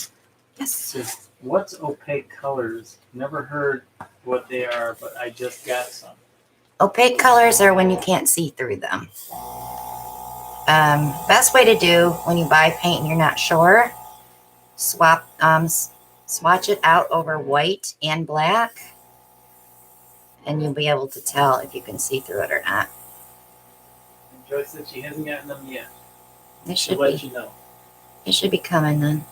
Yes. Just what's opaque colors? Never heard what they are, but I just got some. Opaque colors are when you can't see through them. Best way to do when you buy paint and you're not sure, swatch it out over white and black, and you'll be able to tell if you can see through it or not. And Joyce said she hasn't gotten them yet. It She'll should let be. you know. It should be coming then.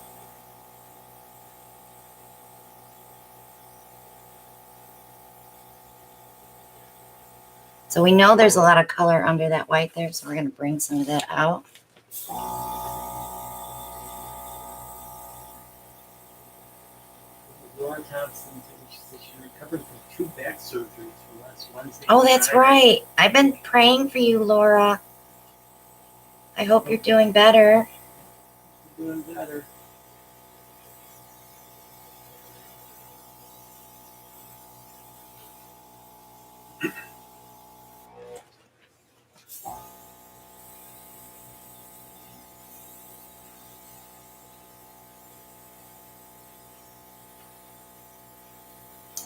So we know there's a lot of color under that white there, so we're going to bring some of that out. Laura Thompson, she said she recovered from 2 back surgeries from last Wednesday. Oh, that's right. I've been praying for you, Laura. I hope you're doing better. Doing better.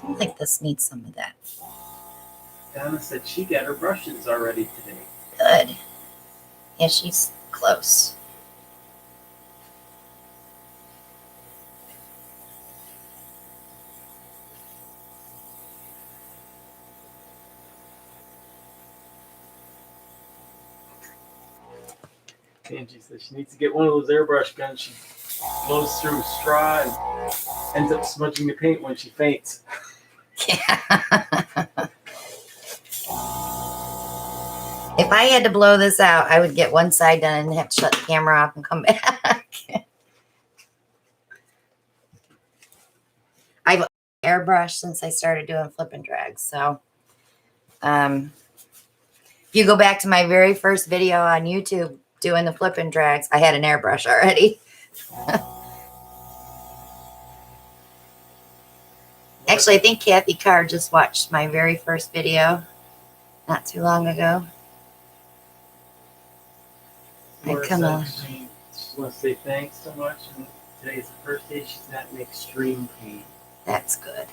I don't think this needs some of that. Donna said she got her brushes already today. Good. Yeah, she's close. Angie says she needs to get one of those airbrush guns. She blows through straw and ends up smudging the paint when she faints. Yeah. If I had to blow this out, I would get one side done and have to shut the camera off and come back. I've airbrushed since I started doing flip and drags. So if you go back to my very first video on YouTube doing the flip and drags, I had an airbrush already. Actually, I think Kathy Carr just watched my very first video not too long ago. Laura Come said on. She wants to say thanks so much. And today's the first day she's not in extreme pain. That's good.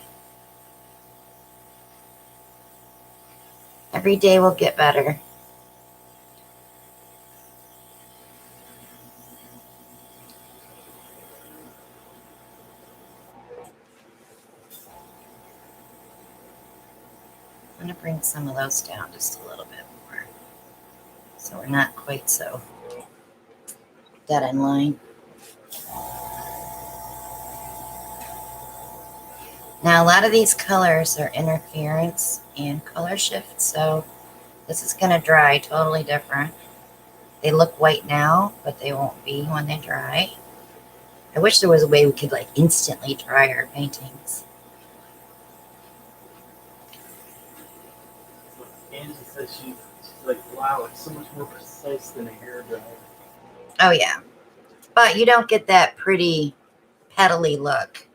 Every day will get better. I'm going to bring some of those down just a little bit more, so we're not quite so dead in line. Now, a lot of these colors are interference and color shift, so this is going to dry totally different. They look white now, but they won't be when they dry. I wish there was a way we could like instantly dry our paintings. Angie says she's like, wow, it's so much more precise than a hairdryer. Oh yeah, but you don't get that pretty petally look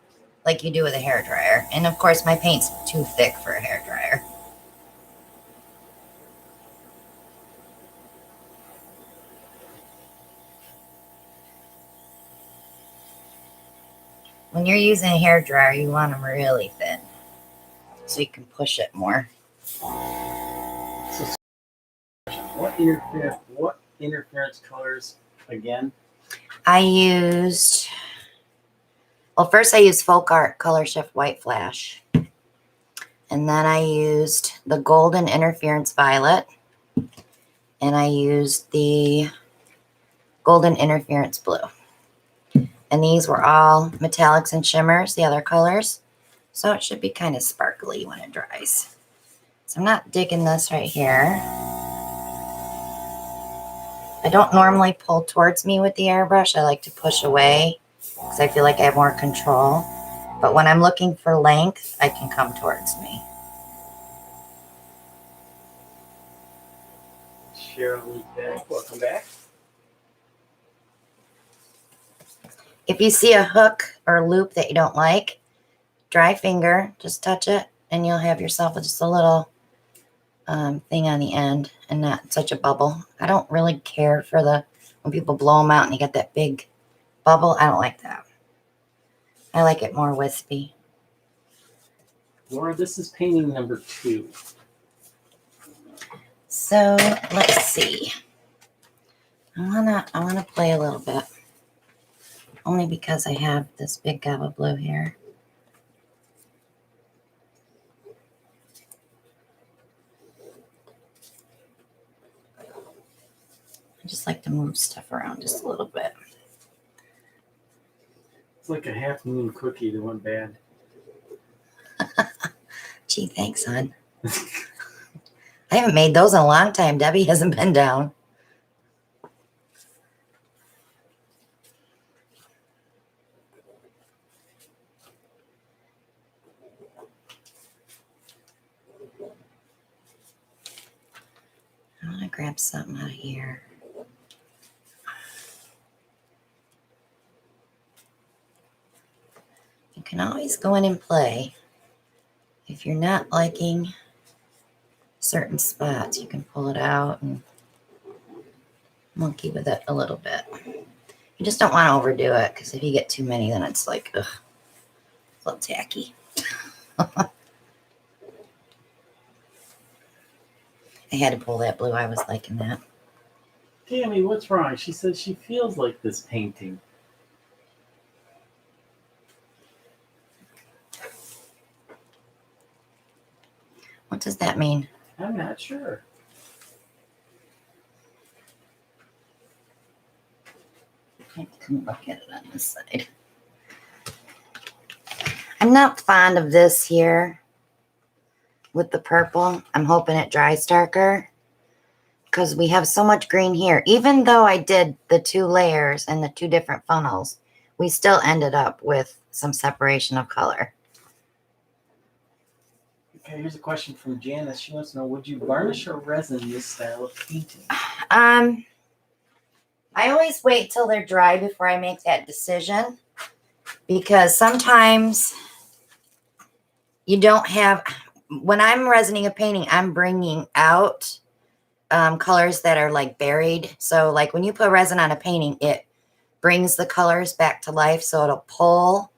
like you do with a hairdryer. And of course, my paint's too thick for a hairdryer. When you're using a hairdryer, you want them really thin so you can push it more. So, what interference colors again? I used, well, first I used Folk Art Color Shift White Flash. And then I used the Golden Interference Violet. And I used the Golden Interference Blue. And these were all metallics and shimmers, the other colors. So it should be kind of sparkly when it dries. So I'm not digging this right here. I don't normally pull towards me with the airbrush. I like to push away because I feel like I have more control. But when I'm looking for length, I can come towards me. Cheryl Lee back. Welcome back. If you see a hook or loop that you don't like, dry finger, just touch it, and you'll have yourself just a little thing on the end and not such a bubble. I don't really care for when people blow them out and you get that big bubble. I don't like that. I like it more wispy. Laura, this is painting number 2. So let's see. I wanna play a little bit. Only because I have this big gob of blue here. I just like to move stuff around just a little bit. It's like a half moon cookie that went bad. Gee, thanks, hon. I haven't made those in a long time. Debbie hasn't been down. I want to grab something out of here. You can always go in and play. If you're not liking certain spots, you can pull it out and monkey with it a little bit. You just don't want to overdo it, because if you get too many, then it's like, ugh, a little tacky. I had to pull that blue. I was liking that. Tammy, what's wrong? She says she feels like this painting. What does that mean? I'm not sure. I can look at it on this side. I'm not fond of this here with the purple. I'm hoping it dries darker because we have so much green here. Even though I did the 2 layers and the 2 different funnels, we still ended up with some separation of color. Okay, here's a question from Janice. She wants to know, would you varnish or resin this style of painting? I always wait till they're dry before I make that decision, because sometimes you don't have, when I'm resining a painting, I'm bringing out colors that are like buried. So like when you put resin on a painting, it brings the colors back to life. So it'll pull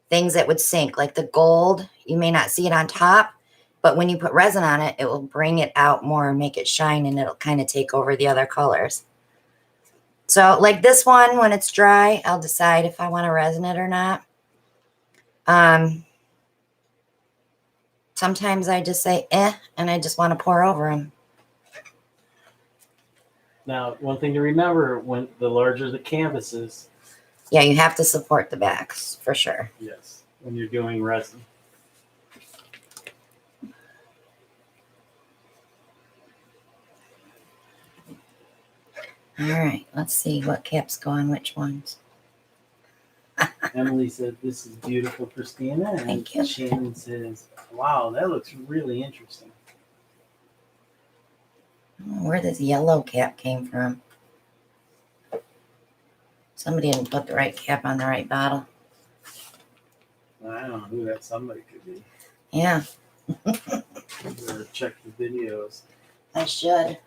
things that would sink, like the gold. You may not see it on top, but when you put resin on it, it will bring it out more and make it shine, and it'll kind of take over the other colors. So like this one, when it's dry, I'll decide if I want to resin it or not. Sometimes I just say, and I just want to pour over them. Now, one thing to remember, when the larger the canvas is. Yeah, you have to support the backs for sure. Yes, when you're doing resin. All right, let's see what caps go on which ones. Emily said, this is beautiful, Christina. And Thank you. Shannon says, wow, that looks really interesting. I don't know where this yellow cap came from. Somebody didn't put the right cap on the right bottle. I don't know who that somebody could be. Yeah, You better check the videos. I should.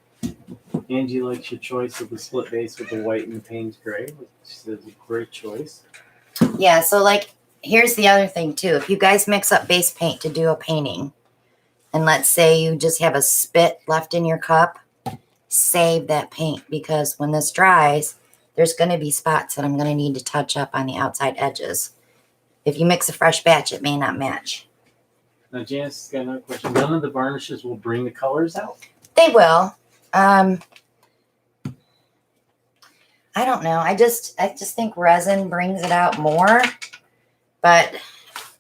Angie likes your choice of the split base with the white and the Payne's gray. She says a great choice. Yeah, so like, here's the other thing too. If you guys mix up base paint to do a painting, and let's say you just have a spit left in your cup, save that paint, because when this dries, there's going to be spots that I'm going to need to touch up on the outside edges. If you mix a fresh batch, it may not match. Now, Janice has got another question. None of the varnishes will bring the colors out? They will. I don't know. I just think resin brings it out more. But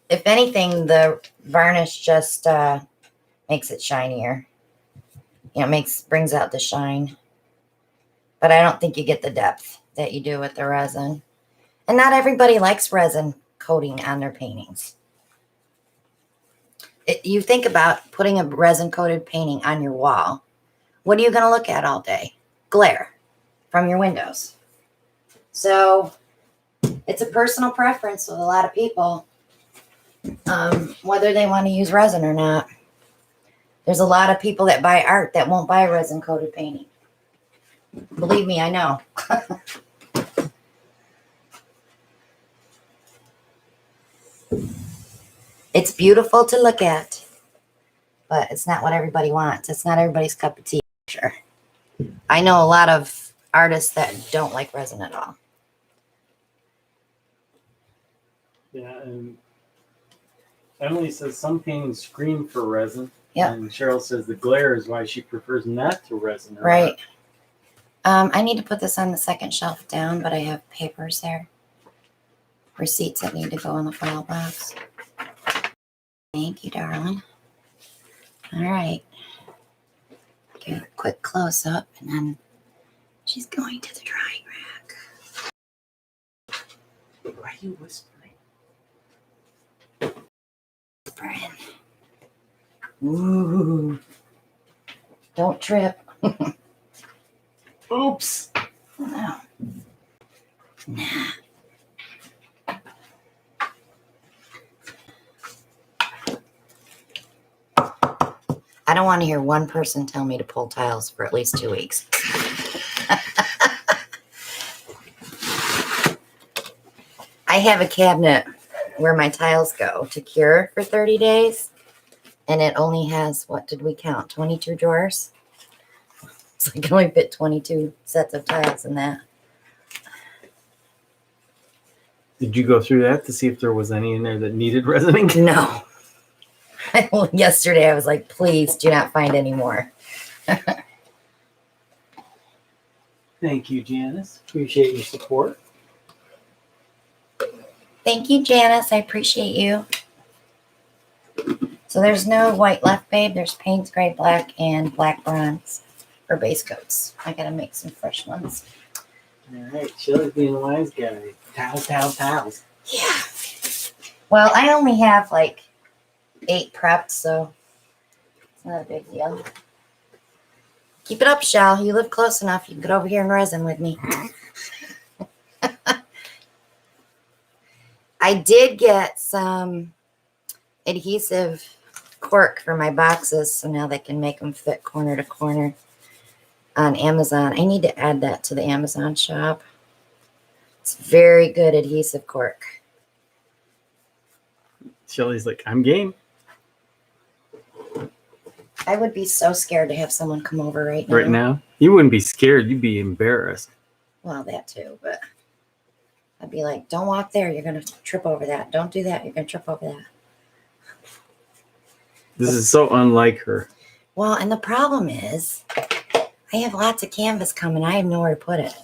if anything, the varnish just makes it shinier. You know, brings out the shine. But I don't think you get the depth that you do with the resin. And not everybody likes resin coating on their paintings. You think about putting a resin coated painting on your wall. What are you going to look at all day? Glare from your windows. So it's a personal preference with a lot of people. whether they want to use resin or not. There's a lot of people that buy art that won't buy resin coated painting. Believe me, I know. It's beautiful to look at, but it's not what everybody wants. It's not everybody's cup of tea, sure. I know a lot of artists that don't like resin at all. Yeah, and Emily says some paintings scream for resin. Yep. And Cheryl says the glare is why she prefers not to resin. Right. I need to put this on the second shelf down, but I have papers there. Receipts that need to go in the file box. Thank you, darling. All right. Get a quick close up, and then she's going to the drying rack. Why are you whispering? Whispering. Ooh. Don't trip. Oops. No. Nah. I don't want to hear one person tell me to pull tiles for at least 2 weeks. I have a cabinet where my tiles go to cure for 30 days. And it only has, what did we count? 22 drawers? So I can only fit 22 sets of tiles in that. Did you go through that to see if there was any in there that needed resining? No. Yesterday I was like, please do not find any more. Thank you, Janice. Appreciate your support. Thank you, Janice. I appreciate you. So there's no white left, babe. There's Payne's Gray Black and Black Bronze for base coats. I gotta make some fresh ones. All right, Shelly's being a wise guy. Towels. Yeah. Well, I only have like 8 prepped, so it's not a big deal. Keep it up, Shell. You live close enough. You can get over here and resin with me. I did get some adhesive cork for my boxes, so now they can make them fit corner to corner on Amazon. I need to add that to the Amazon shop. It's very good adhesive cork. Shelly's like, I'm game. I would be so scared to have someone come over right now. Right now? You wouldn't be scared. You'd be embarrassed. Well, that too, but I'd be like, don't walk there. You're going to trip over that. Don't do that. You're going to trip over that. This is so unlike her. Well, and the problem is I have lots of canvas coming. I have nowhere to put it.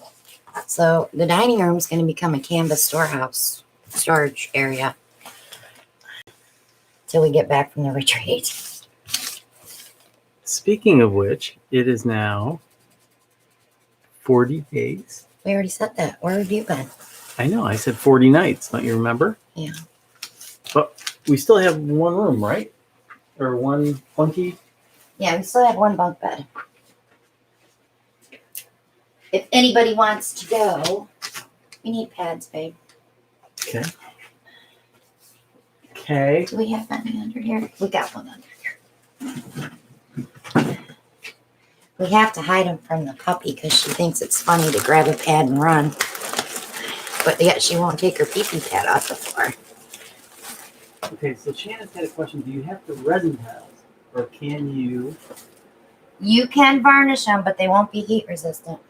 So the dining room is going to become a canvas storage area till we get back from the retreat. Speaking of which, it is now 40 days. We already said that. Where have you been? I know. I said 40 nights. Don't you remember? Yeah. But we still have one room, right? Or one funky? Yeah, we still have one bunk bed. If anybody wants to go, we need pads, babe. Okay. Okay. Do we have any under here? We got one under here. We have to hide him from the puppy because she thinks it's funny to grab a pad and run. But yet she won't take her pee-pee pad off the floor. Okay, so Shannon had a question. Do you have to resin tiles? Or can you? You can varnish them, but they won't be heat resistant.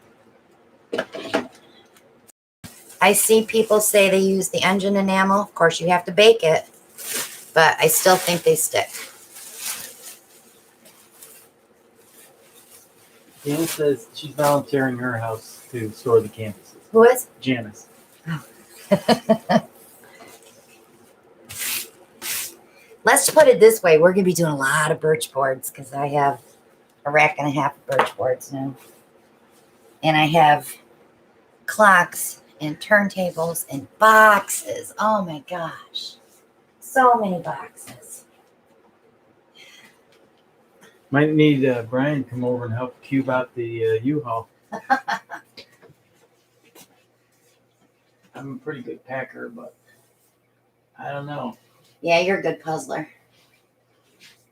I see people say they use the engine enamel. Of course, you have to bake it, but I still think they stick. Janice says she's volunteering her house to store the canvases. Who is? Janice. Oh. Let's put it this way. We're going to be doing a lot of birch boards because I have a rack and a half of birch boards now. And I have clocks and turntables and boxes. Oh my gosh. So many boxes. Might need Brian to come over and help cube out the U-Haul. I'm a pretty good packer, but I don't know. Yeah, you're a good puzzler.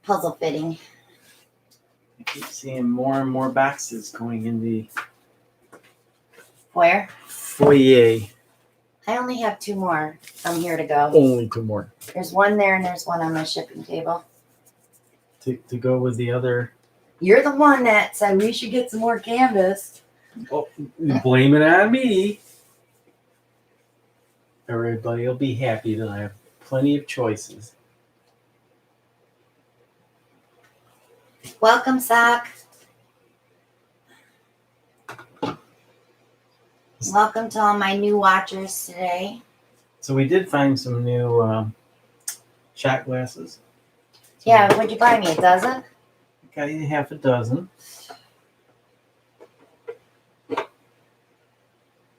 Puzzle fitting. I keep seeing more and more boxes going in the Where? foyer. I only have 2 more from here to go. Only 2 more. There's one there and there's one on my shipping table. To go with the other. You're the one that said we should get some more canvas. Oh, blame it on me. Everybody will be happy that I have plenty of choices. Welcome, Sock. Welcome to all my new watchers today. So we did find some new shot glasses. Yeah, what'd you buy me? A dozen? Got you half a dozen.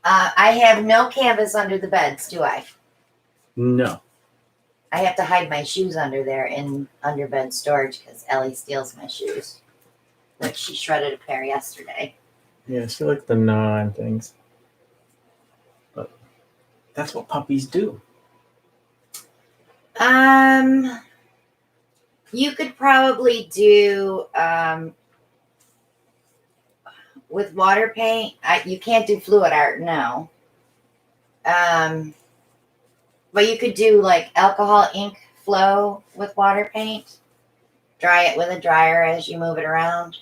I have no canvas under the beds, do I? No. I have to hide my shoes under there in under bed storage because Ellie steals my shoes. Like she shredded a pair yesterday. Yeah, she likes the gnaw and things. But that's what puppies do. You could probably do with water paint. You can't do fluid art, no. But you could do like alcohol ink flow with water paint. Dry it with a dryer as you move it around.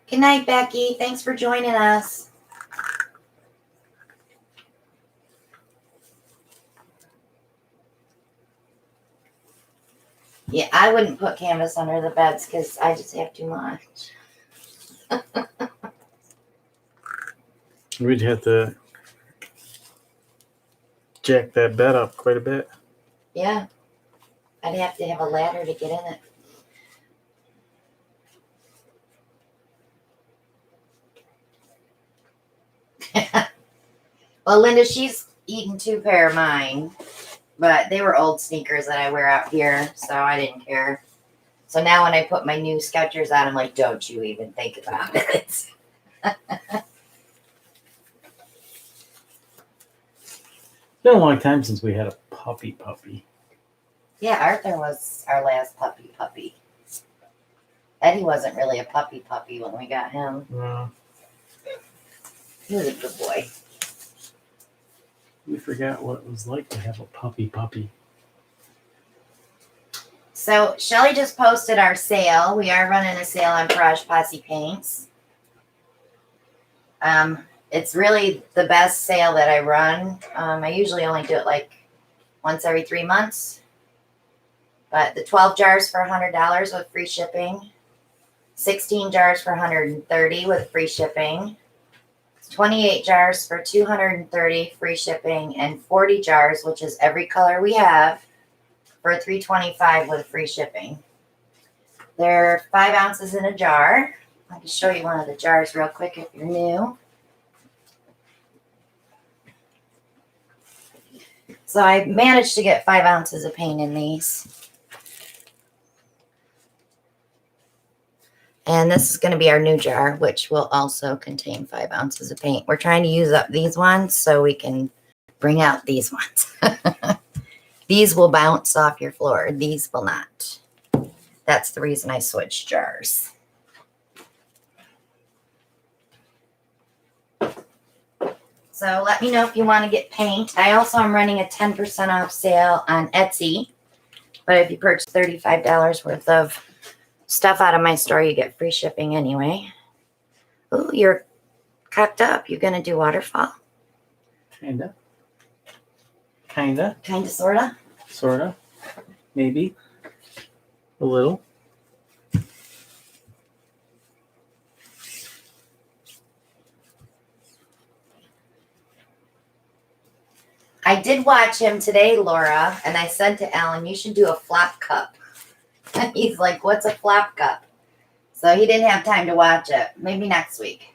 Good night, Becky. Thanks for joining us. Yeah, I wouldn't put canvas under the beds because I just have too much. We'd have to jack that bed up quite a bit. Yeah. I'd have to have a ladder to get in it. Well, Linda, she's eaten 2 pair of mine, but they were old sneakers that I wear out here, so I didn't care. So now when I put my new Skechers on, I'm like, don't you even think about it. It's been a long time since we had a puppy. Yeah, Arthur was our last puppy. Eddie wasn't really a puppy when we got him. He was a good boy. We forgot what it was like to have a puppy. So Shelly just posted our sale. We are running a sale on Garage Posse paints. It's really the best sale that I run. I usually only do it like once every 3 months. But the 12 jars for $100 with free shipping. 16 jars for $130 with free shipping. 28 jars for $230 free shipping, and 40 jars, which is every color we have, for $325 with free shipping. They're 5 ounces in a jar. I can show you one of the jars real quick if you're new. So I managed to get 5 ounces of paint in these. And this is going to be our new jar, which will also contain 5 ounces of paint. We're trying to use up these ones so we can bring out these ones. These will bounce off your floor. These will not. That's the reason I switched jars. So let me know if you want to get paint. I also am running a 10% off sale on Etsy. But if you purchase $35 worth of stuff out of my store, you get free shipping anyway. Oh, you're cocked up. You gonna do waterfall? Kinda, Sorta. Maybe a little. I did watch him today, Laura, and I said to Alan, you should do a flop cup. He's like, what's a flop cup? So he didn't have time to watch it. Maybe next week.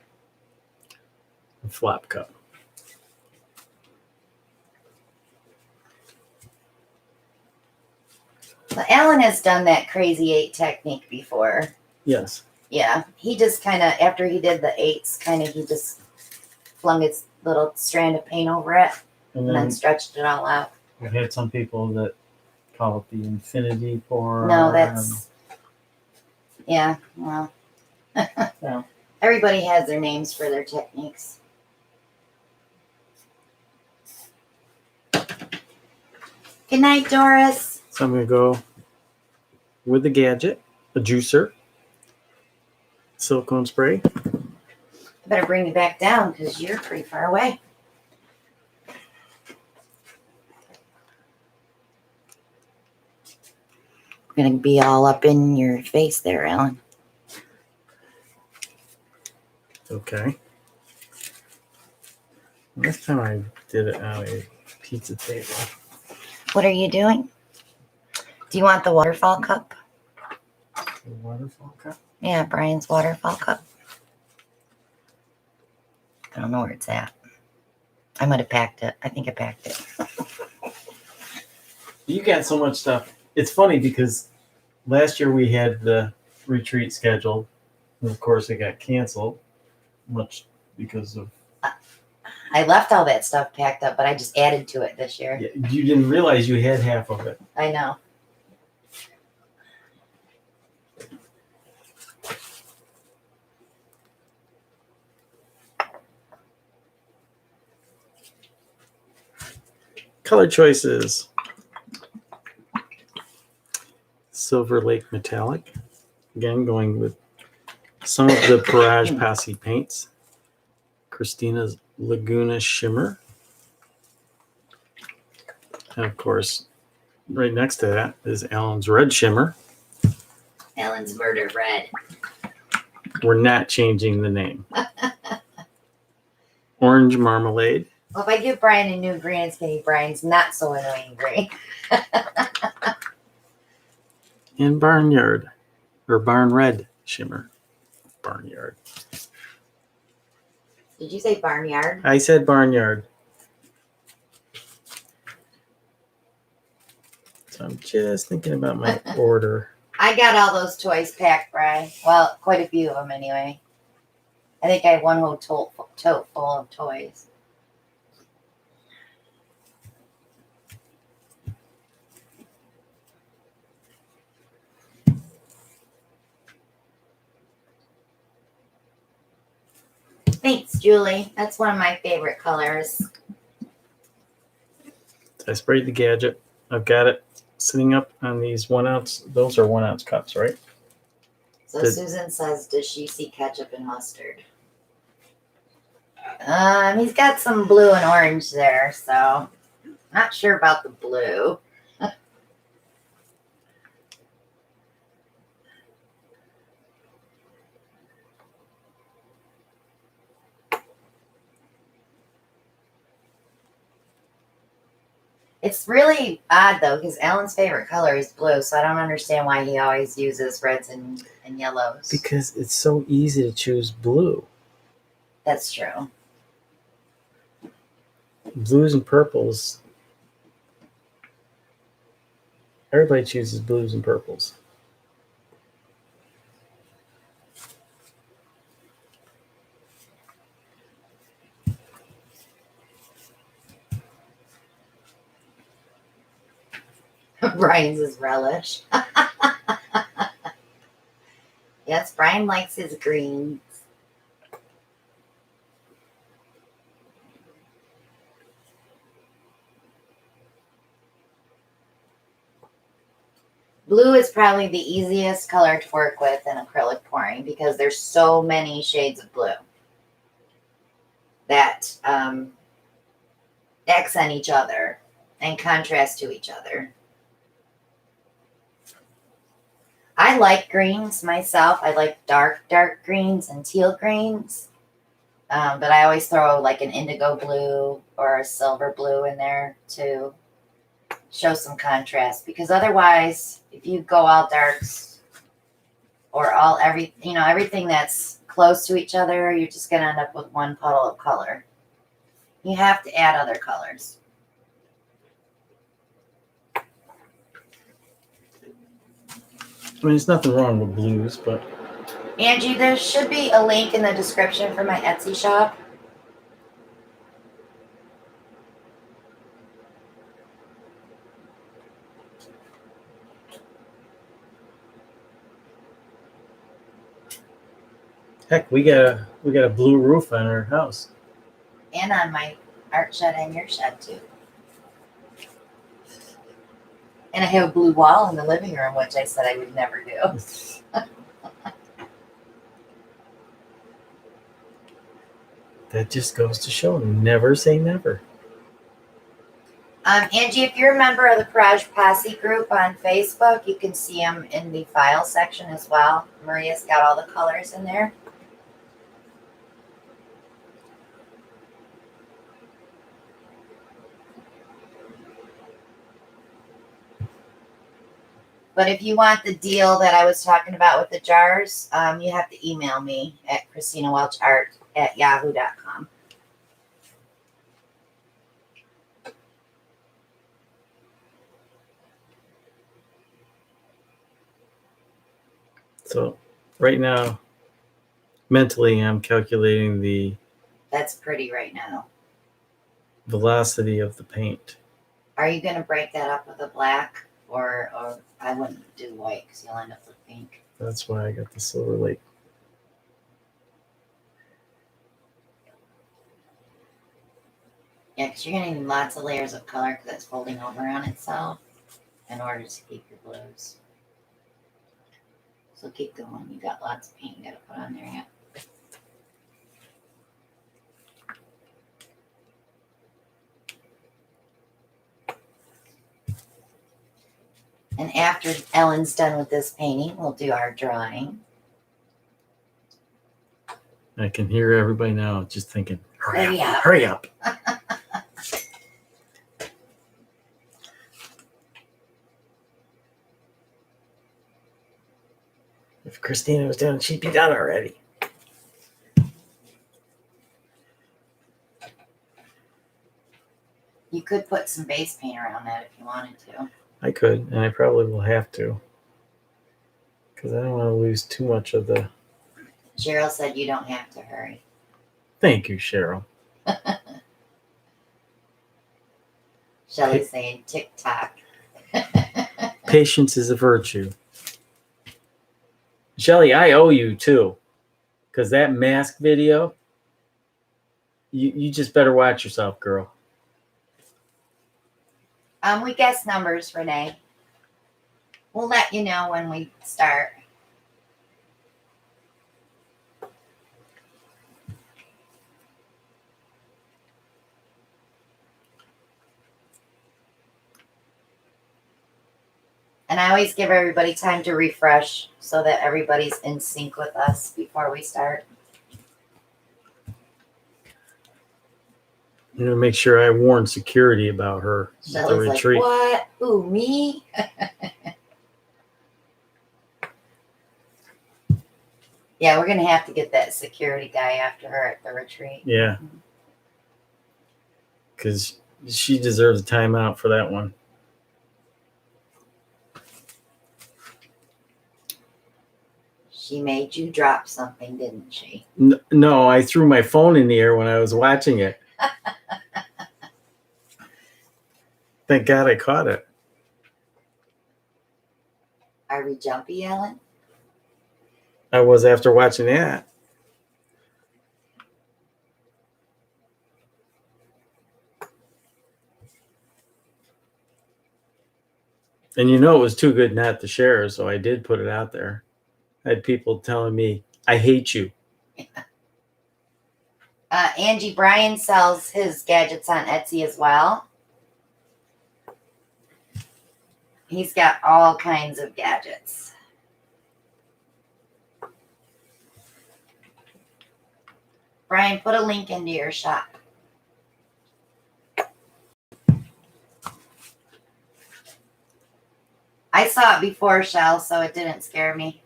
A flop cup. Well, Alan has done that crazy 8 technique before. Yes. Yeah. He just kind of, after he did the 8s, he just flung its little strand of paint over it And and then then stretched it all out. we've had some people that call it the infinity pour. No, that's yeah. Well, Yeah. everybody has their names for their techniques. Good night, Doris. So I'm going to go with the gadget, a juicer, silicone spray. I better bring you back down because you're pretty far away. I'm gonna be all up in your face there, Alan. Okay. Last time I did it on a pizza table. What are you doing? Do you want the waterfall cup? The waterfall cup? Yeah, Brian's waterfall cup. I don't know where it's at. I might have packed it. I think I packed it. You got so much stuff. It's funny because last year we had the retreat scheduled, and of course it got canceled, much because of. I left all that stuff packed up, but I just added to it this year. Yeah, you didn't realize you had half of it. I know. Color choices. Silver Lake Metallic. Again, going with some of the Barrage Passy paints. Christina's Laguna Shimmer. And of course, right next to that is Alan's Red Shimmer. Alan's Murder Red. We're not changing the name. Orange Marmalade. Well, if I give Brian a new green, it's going to be Brian's not so annoying green. And Barnyard. Or Barn Red Shimmer. Barnyard. Did you say barnyard? I said Barnyard. So I'm just thinking about my order. I got all those toys packed, Brian. Well, quite a few of them anyway. I think I have one whole tote full of toys. Thanks, Julie. That's one of my favorite colors. I sprayed the gadget. I've got it sitting up on these 1 ounce. Those are 1 ounce cups, right? So Did- Susan says, does she see ketchup and mustard? He's got some blue and orange there, so not sure about the blue. It's really odd though, because Alan's favorite color is blue, so I don't understand why he always uses reds and yellows. Because it's so easy to choose blue. That's true. Blues and purples. Everybody chooses blues and purples. Brian's is relish. Yes, Brian likes his greens. Blue is probably the easiest color to work with in acrylic pouring because there's so many shades of blue that accent each other and contrast to each other. I like greens myself. I like dark greens and teal greens. But I always throw like an indigo blue or a silver blue in there to show some contrast, because otherwise, if you go all darks or everything that's close to each other, you're just going to end up with one puddle of color. You have to add other colors. I mean, there's nothing wrong with blues, but Angie, there should be a link in the description for my Etsy shop. Heck, we got a blue roof on our house. And on my art shed and your shed too. And I have a blue wall in the living room, which I said I would never do. That just goes to show, never say never. Angie, if you're a member of the Garage Posse group on Facebook, you can see them in the file section as well. Maria's got all the colors in there. But if you want the deal that I was talking about with the jars, you have to email me at ChristinaWelchArt@yahoo.com. So right now, mentally, I'm calculating the That's pretty right now. velocity of the paint. Are you going to break that up with a black? Or I wouldn't do white because you'll end up with pink. That's why I got the Silver Lake. Yeah, because you're going to need lots of layers of color because it's folding over on itself in order to keep your blues. So keep going. You got lots of paint you got to put on there yet. And after Ellen's done with this painting, we'll do our drawing. I can hear everybody now just thinking, hurry up, up. hurry up. If Christina was done, she'd be done already. You could put some base paint around that if you wanted to. I could, and I probably will have to. Because I don't want to lose too much of the... Cheryl said you don't have to hurry. Thank you, Cheryl. Shelly's saying tick-tock. Patience is a virtue. Shelly, I owe you too. Because that mask video, you just better watch yourself, girl. We guess numbers, Renee. We'll let you know when we start. And I always give everybody time to refresh so that everybody's in sync with us before we start. I'm going to make sure I warn security about her at the Shelly's like, retreat. what? Who, me? Yeah, we're going to have to get that security guy after her at the retreat. Yeah. Because she deserves a timeout for that one. She made you drop something, didn't she? No, I threw my phone in the air when I was watching it. Thank God I caught it. Are we jumpy, Ellen? I was after watching that. And you know it was too good not to share, so I did put it out there. I had people telling me, I hate you. Angie Bryan sells his gadgets on Etsy as well. He's got all kinds of gadgets. Brian, put a link into your shop. I saw it before, Shell, so it didn't scare me.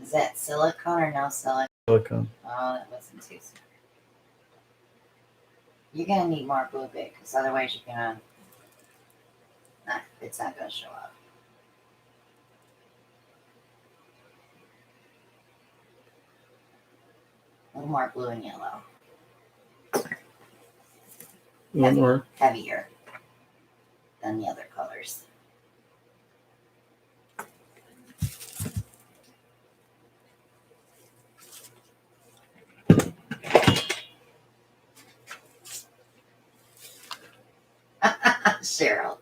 Is that silicone or no silicone? Silicone. Oh, that wasn't too smart. You're going to need more blue bit because otherwise you're going to... it's not going to show up. little more blue and yellow. One more. Heavier than the other colors. Cheryl.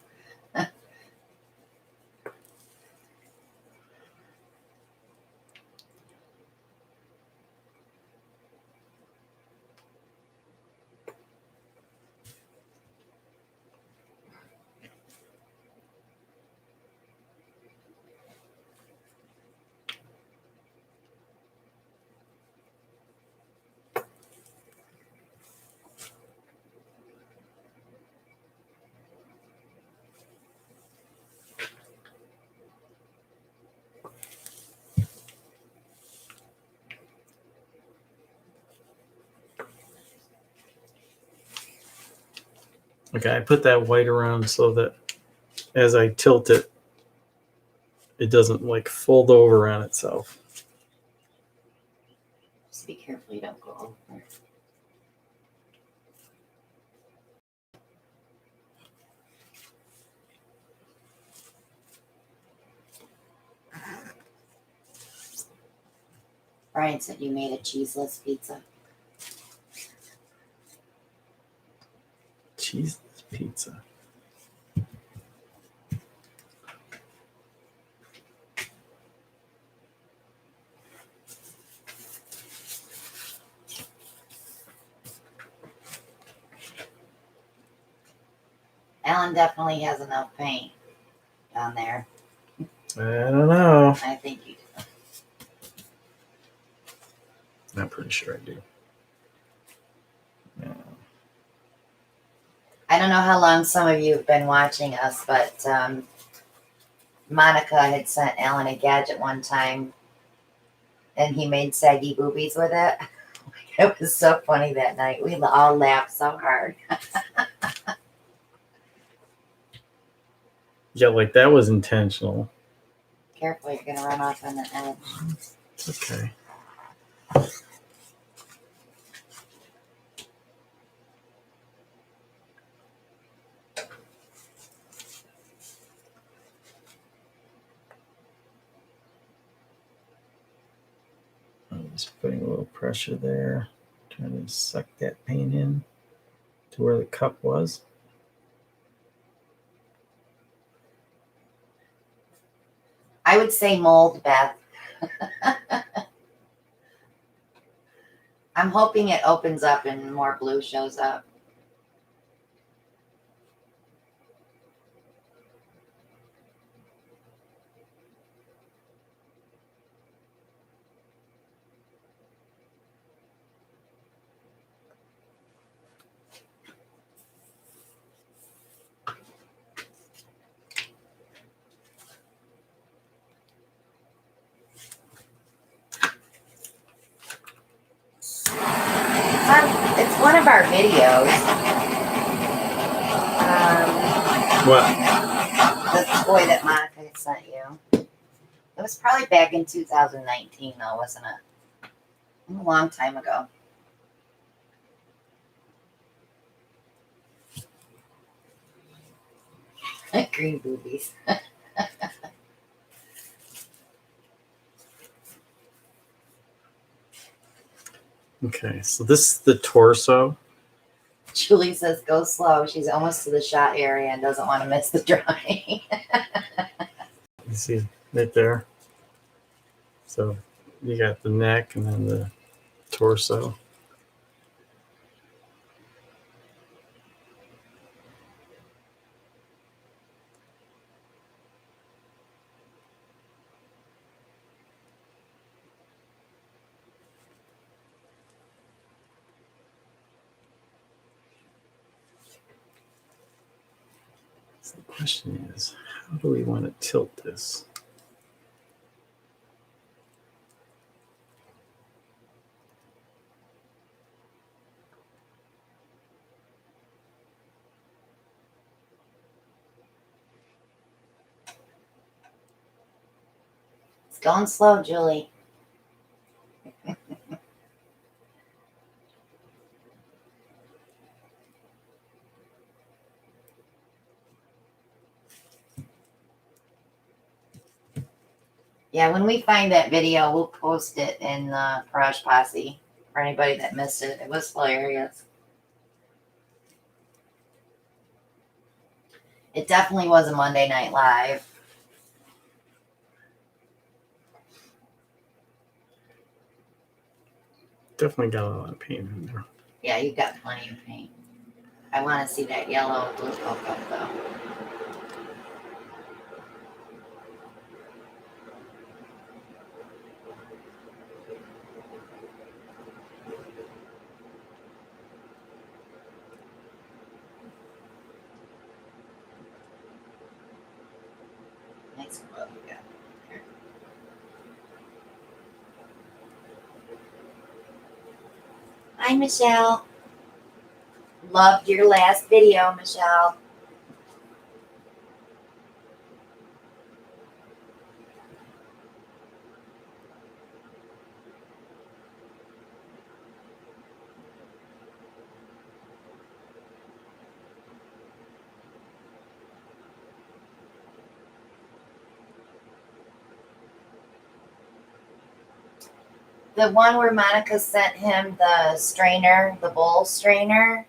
Okay, I put that white around so that as I tilt it, it doesn't like fold over on itself. Just be careful you don't go over. Brian said you made a cheeseless pizza. Cheeseless pizza. Alan definitely has enough paint down there. I don't know. I think you do. I'm pretty sure I do. Yeah. I don't know how long some of you have been watching us, but Monica had sent Alan a gadget one time, and he made saggy boobies with it. It was so funny that night. We all laughed so hard. Yeah, like that was intentional. Careful, you're going to run off on the edge. Okay. I'm just putting a little pressure there, trying to suck that paint in to where the cup was. I would say mold, Beth. I'm hoping it opens up and more blue shows up. It's one of our videos. What? The toy that Monica had sent you. It was probably back in 2019, though, wasn't it? A long time ago. Green boobies. Okay, so this is the torso. Julie says, go slow. She's almost to the shot area and doesn't want to miss the drawing. You see right there. So you got the neck and then the torso. So the question is, how do we want to tilt this? It's going slow, Julie. Yeah, when we find that video, we'll post it in the Garage Posse for anybody that missed it. It was hilarious. It definitely was a Monday Night Live. Definitely got a lot of paint in there. Yeah, you got plenty of paint. I want to see that yellow blue coat though. Nice glove you got there. Hi, Michelle. Loved your last video, Michelle. The one where Monica sent him the strainer, the bowl strainer,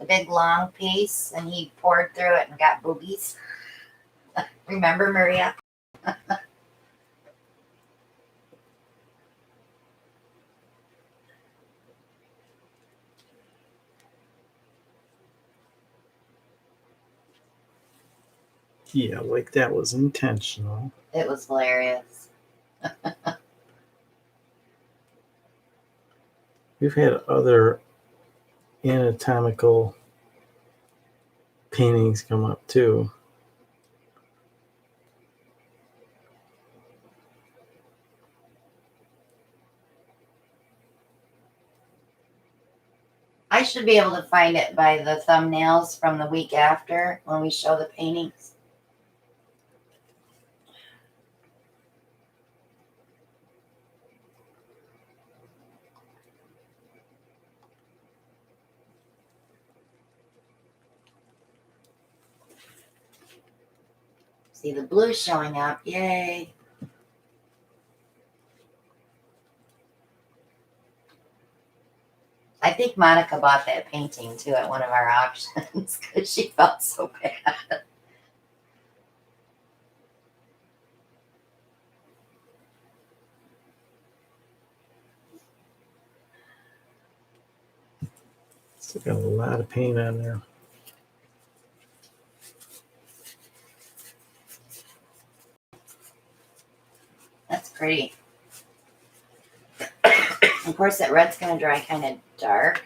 the big long piece, and he poured through it and got boobies. Remember, Maria? Yeah, like that was intentional. It was hilarious. We've had other anatomical paintings come up too. I should be able to find it by the thumbnails from the week after when we show the paintings. See the blue showing up. Yay. I think Monica bought that painting too at one of our auctions because she felt so bad. Still got a lot of paint on there. That's pretty. Of course, that red's going to dry kind of dark.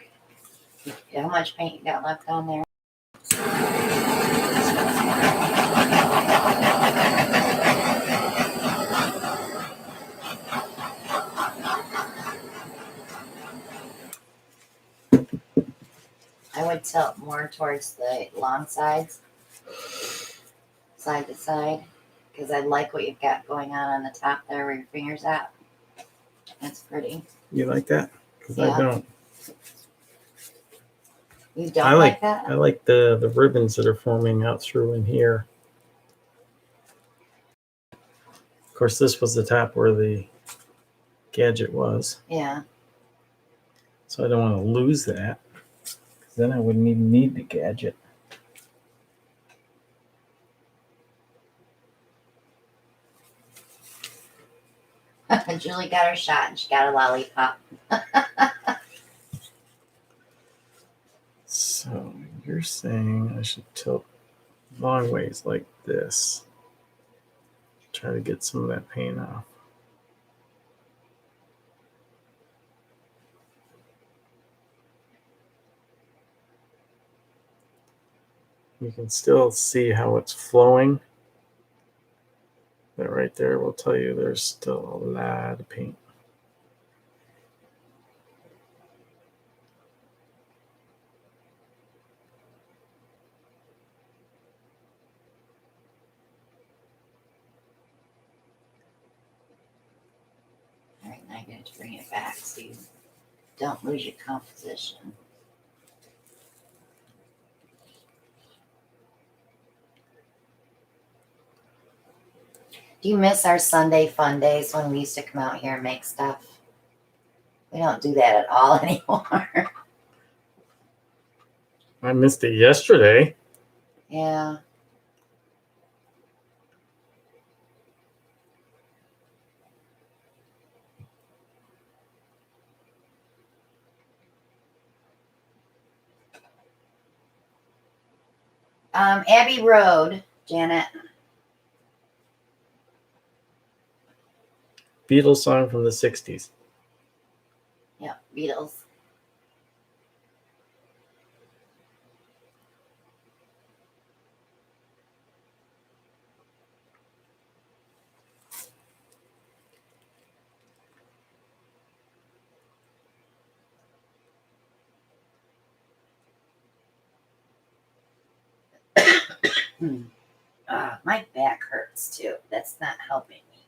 How much paint you got left on there? I would tilt more towards the long sides, side to side, because I like what you've got going on the top there where your finger's at. That's pretty. You like that? Because Yeah. I don't. You don't like that? I like the ribbons that are forming out through in here. Of course, this was the top where the gadget was. Yeah. So I don't want to lose that. Because then I wouldn't even need the gadget. Julie got her shot and she got a lollipop. So you're saying I should tilt long ways like this. Try to get some of that paint off. You can still see how it's flowing. That right there will tell you there's still a lot of paint. All right, now I'm going to bring it back so you don't lose your composition. Do you miss our Sunday fun days when we used to come out here and make stuff? We don't do that at all anymore. I missed it yesterday. Yeah. Abbey Road, Janet. Beatles song from the 60s. Yep, Beatles. My back hurts too. That's not helping me.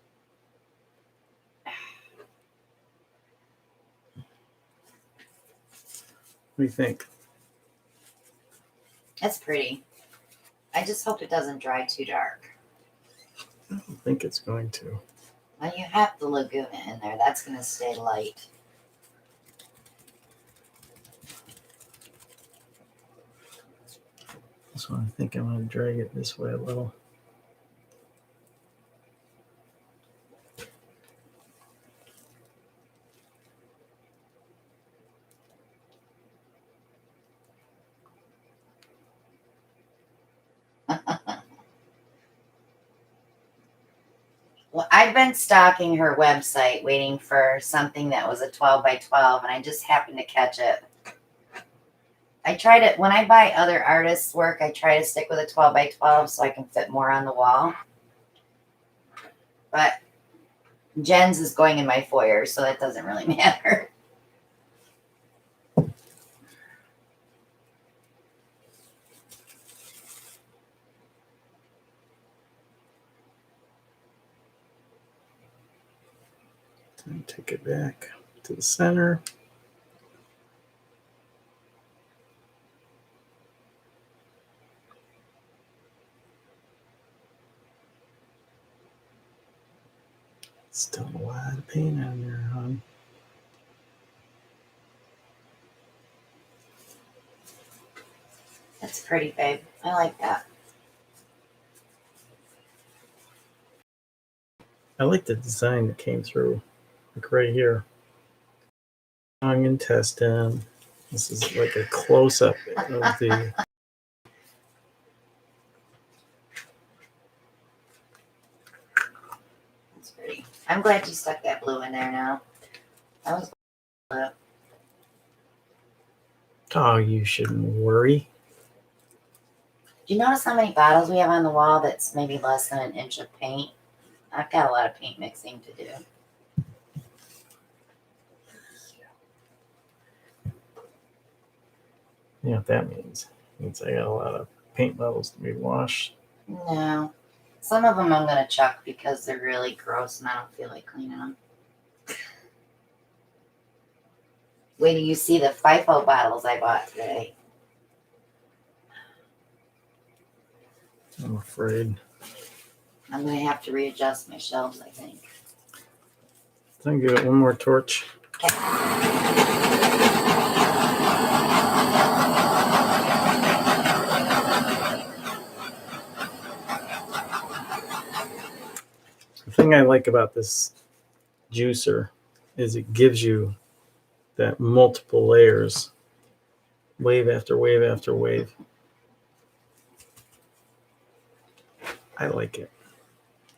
What do you think? That's pretty. I just hope it doesn't dry too dark. I don't think it's going to. Well, you have the Laguna in there. That's going to stay light. So I think I'm going to drag it this way a little. Well, I've been stalking her website waiting for something that was a 12 by 12, and I just happened to catch it. I try to, when I buy other artists' work, I try to stick with a 12 by 12 so I can fit more on the wall. But Jen's is going in my foyer, so that doesn't really matter. And take it back to the center. Still a lot of paint on there, hon. That's pretty, babe. I like that. I like the design that came through, like right here. Tongue intestine. This is like a close-up of the. That's pretty. I'm glad you stuck that blue in there now. That was blue. Oh, you shouldn't worry. Do you notice how many bottles we have on the wall that's maybe less than an inch of paint? I've got a lot of paint mixing to do. You know what that means? It means I got a lot of paint bottles to be washed. No. Some of them I'm going to chuck because they're really gross and I don't feel like cleaning them. Wait till you see the FIFO bottles I bought today. I'm afraid. I'm going to have to readjust my shelves, I think. I'll give it one more torch. The thing I like about this juicer is it gives you that multiple layers, wave after wave after wave. I like it.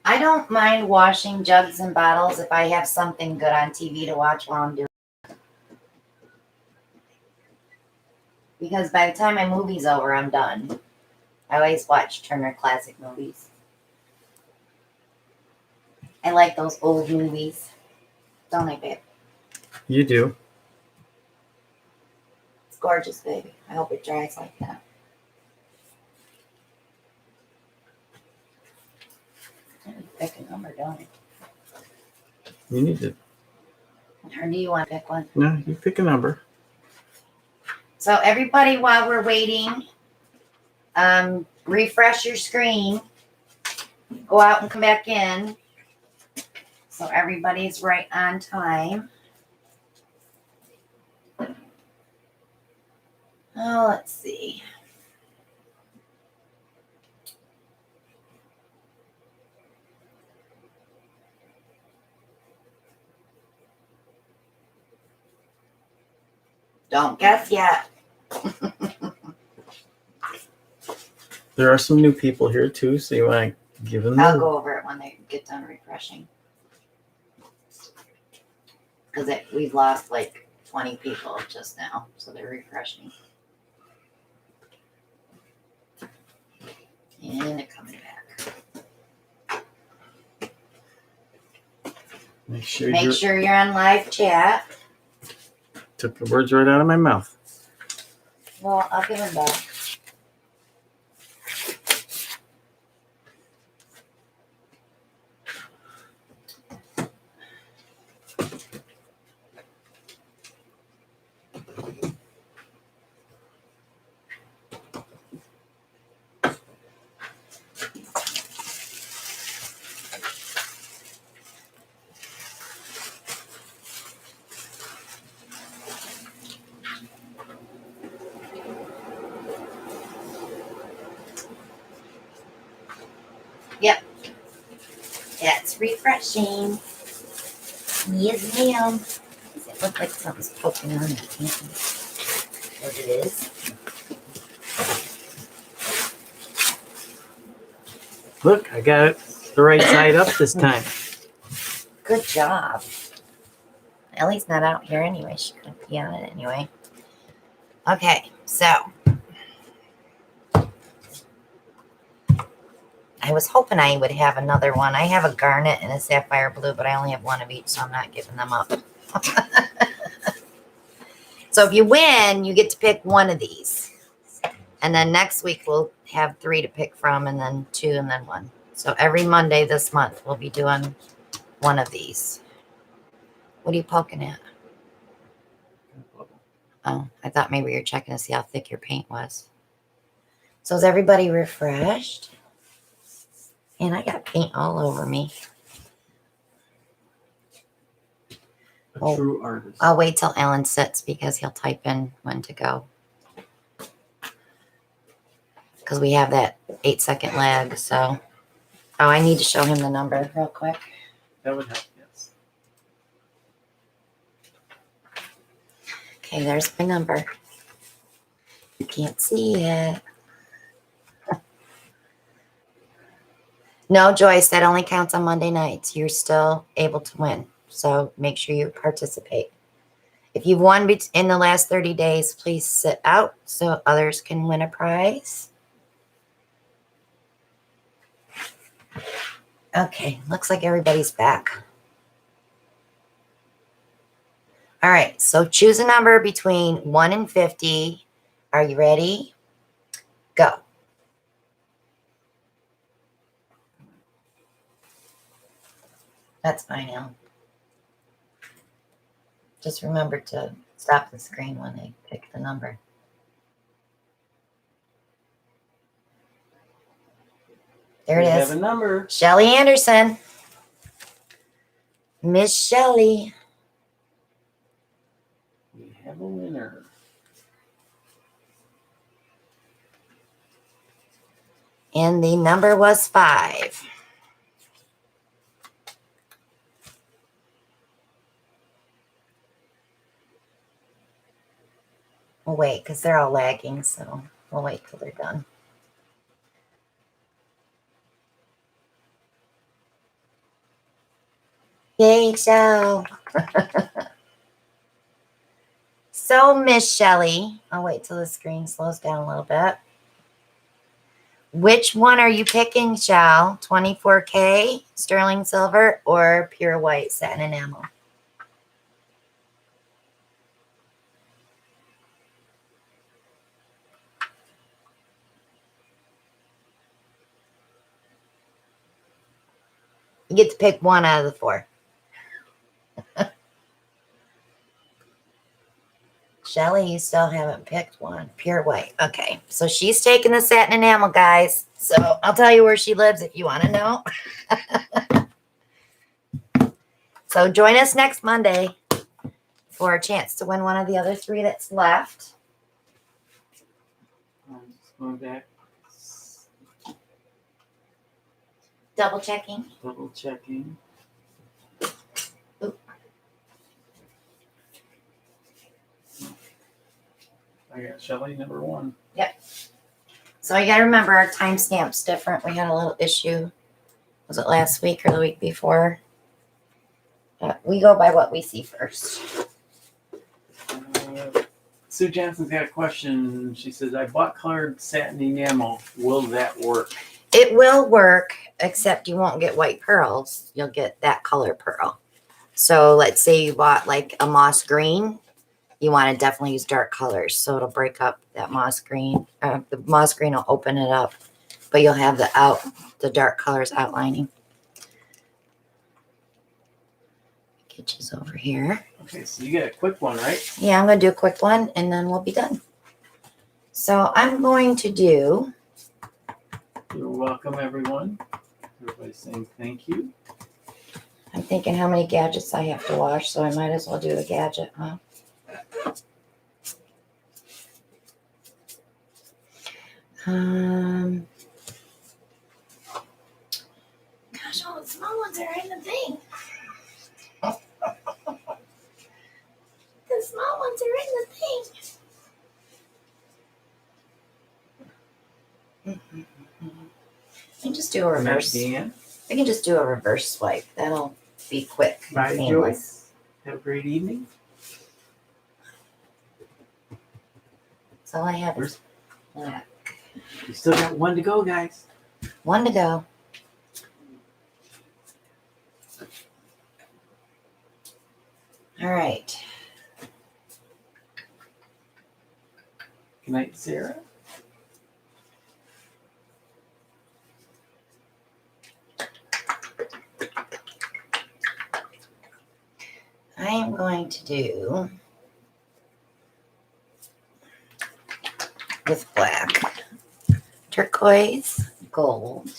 I don't mind washing jugs and bottles if I have something good on TV to watch while I'm doing it. Because by the time my movie's over, I'm done. I always watch Turner Classic Movies. I like those old movies. Don't I, babe? You do. It's gorgeous, baby. I hope it dries like that. I pick a number, don't I? You need to. Or do you want to pick one? No, you pick a number. So everybody, while we're waiting, refresh your screen. Go out and come back in. So everybody's right on time. Oh, let's see. Don't guess yet. There are some new people here too, so you want to give them I'll the go over it when they get done refreshing. Because we've lost like 20 people just now, so they're refreshing. And they're coming back. Make sure you're on live chat. Took the words right out of my mouth. Well, I'll give them back. Yep. It's refreshing. Yes, ma'am. Does it look like something's poking on it? What it is? Look, I got it the right side up this time. Good job. Ellie's not out here anyway. She couldn't be on it anyway. Okay, so I was hoping I would have another one. I have a garnet and a sapphire blue, but I only have one of each, so I'm not giving them up. So if you win, you get to pick one of these. And then next week we'll have 3 to pick from, and then 2, and then 1. So every Monday this month we'll be doing one of these. What are you poking at? Oh, I thought maybe you're checking to see how thick your paint was. So is everybody refreshed? And I got paint all over me. A true artist. I'll wait till Alan sits because he'll type in when to go. Because we have that 8-second lag, so. Oh, I need to show him the number real quick. That would help, yes. Okay, there's my number. You can't see it. No, Joyce, that only counts on Monday nights. You're still able to win. So make sure you participate. If you've won in the last 30 days, please sit out so others can win a prize. Okay, looks like everybody's back. All right, so choose a number between 1 and 50. Are you ready? Go. That's fine, Al. Just remember to stop the screen when they pick the number. There it is. We have a number. Shelly Anderson. Miss Shelly. We have a winner. And the number was 5. We'll wait because they're all lagging, so we'll wait till they're done. Yay, show. So, Miss Shelly, I'll wait till the screen slows down a little bit. Which one are you picking, Shal? 24K sterling silver or pure white satin enamel? You get to pick one out of the 4. Shelly, you still haven't picked one. Pure white. Okay, so she's taking the satin enamel, guys. So I'll tell you where she lives if you want to know. So join us next Monday for a chance to win one of the other 3 that's left. I'm just going back, Double checking. double checking. Oop. I got Shelly number 1. So you got to remember our timestamp's different. We had a little issue. Was it last week or the week before? We go by what we see first. Sue Johnson's got a question. She says, I bought colored satin enamel. Will that work? It will work, except you won't get white pearls. You'll get that color pearl. So let's say you bought like a moss green. You want to definitely use dark colors. So it'll break up that moss green. The moss green will open it up, but you'll have the dark colors outlining. Kitchen's over here. Okay, so you got a quick one, right? Yeah, I'm going to do a quick one and then we'll be done. So I'm going to do. You're welcome, everyone. Everybody's saying thank you. I'm thinking how many gadgets I have to wash, so I might as well do a gadget, huh? Gosh, all the small ones are in the thing. The small ones are in the thing. I can just do a reverse. Dan. I can just do a reverse swipe. That'll be quick. and Bye, painless. Joyce. Have a great evening. So all I have is Where's- black. You still got 1 to go, guys. 1 to go. All right. Good night, Sarah. I am going to do with black, turquoise, gold,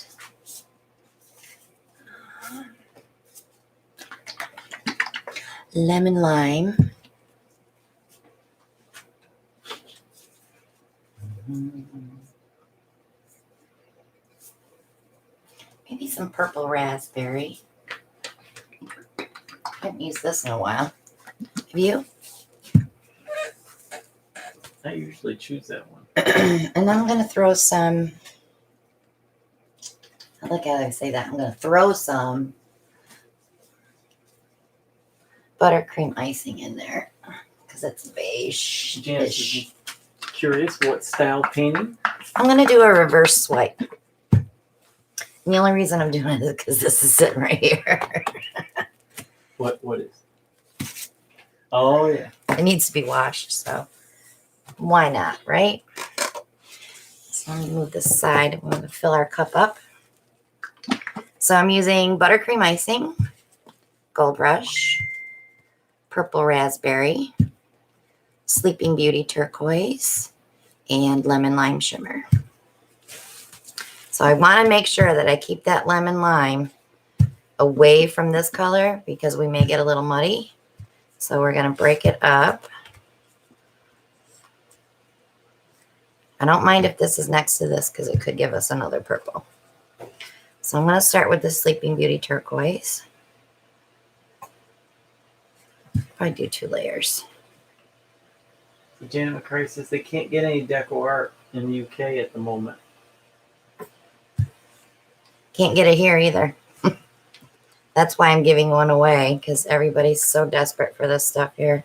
lemon lime, maybe some purple raspberry. I haven't used this in a while. Have you? I usually choose that one. And then I'm going to throw some, I like how I say that. I'm going to throw some buttercream icing in there because it's beige. Janice is curious what style painting. I'm going to do a reverse swipe. And the only reason I'm doing it is because this is sitting right here. What is? Oh yeah. It needs to be washed, so why not, right? So let me move this aside. We're going to fill our cup up. So I'm using buttercream icing, Gold Rush, purple raspberry, Sleeping Beauty turquoise, and lemon lime shimmer. So I want to make sure that I keep that lemon lime away from this color because we may get a little muddy. So we're going to break it up. I don't mind if this is next to this because it could give us another purple. So I'm going to start with the Sleeping Beauty turquoise. Probably do 2 layers. Janet McCray says they can't get any deco art in the UK at the moment. Can't get it here either. That's why I'm giving one away because everybody's so desperate for this stuff here.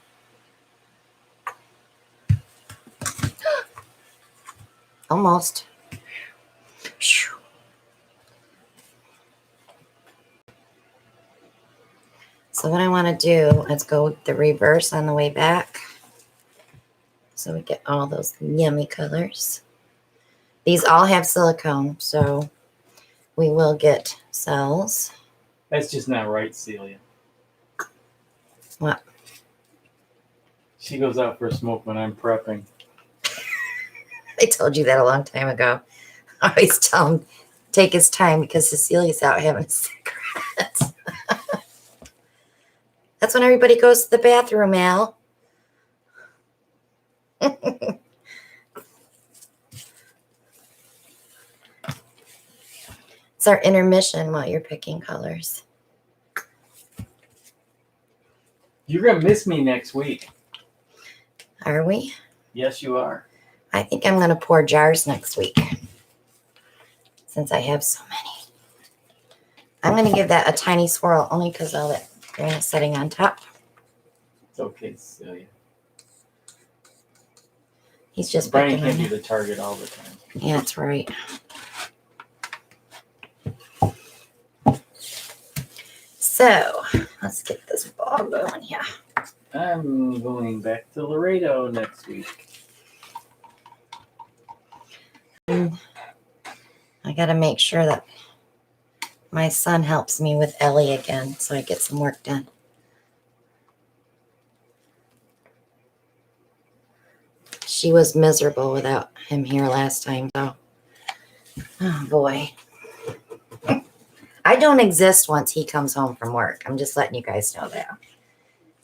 Almost. So what I want to do, let's go with the reverse on the way back. So we get all those yummy colors. These all have silicone, so we will get cells. That's just not right, Celia. What? She goes out for a smoke when I'm prepping. I told you that a long time ago. I always tell him take his time because Cecilia's out having a cigarette. That's when everybody goes to the bathroom, Al. It's our intermission while you're picking colors. You're going to miss me next week. Are we? Yes, you are. I think I'm going to pour jars next week since I have so many. I'm going to give that a tiny swirl only because all that granite setting on top. It's okay, Cecilia. He's just Brian picking can't on be it. the target all the time. Yeah, that's right. So let's get this ball going here. I'm going back to Laredo next week. I got to make sure that my son helps me with Ellie again so I get some work done. She was miserable without him here last time, so. Oh, boy. I don't exist once he comes home from work. I'm just letting you guys know that.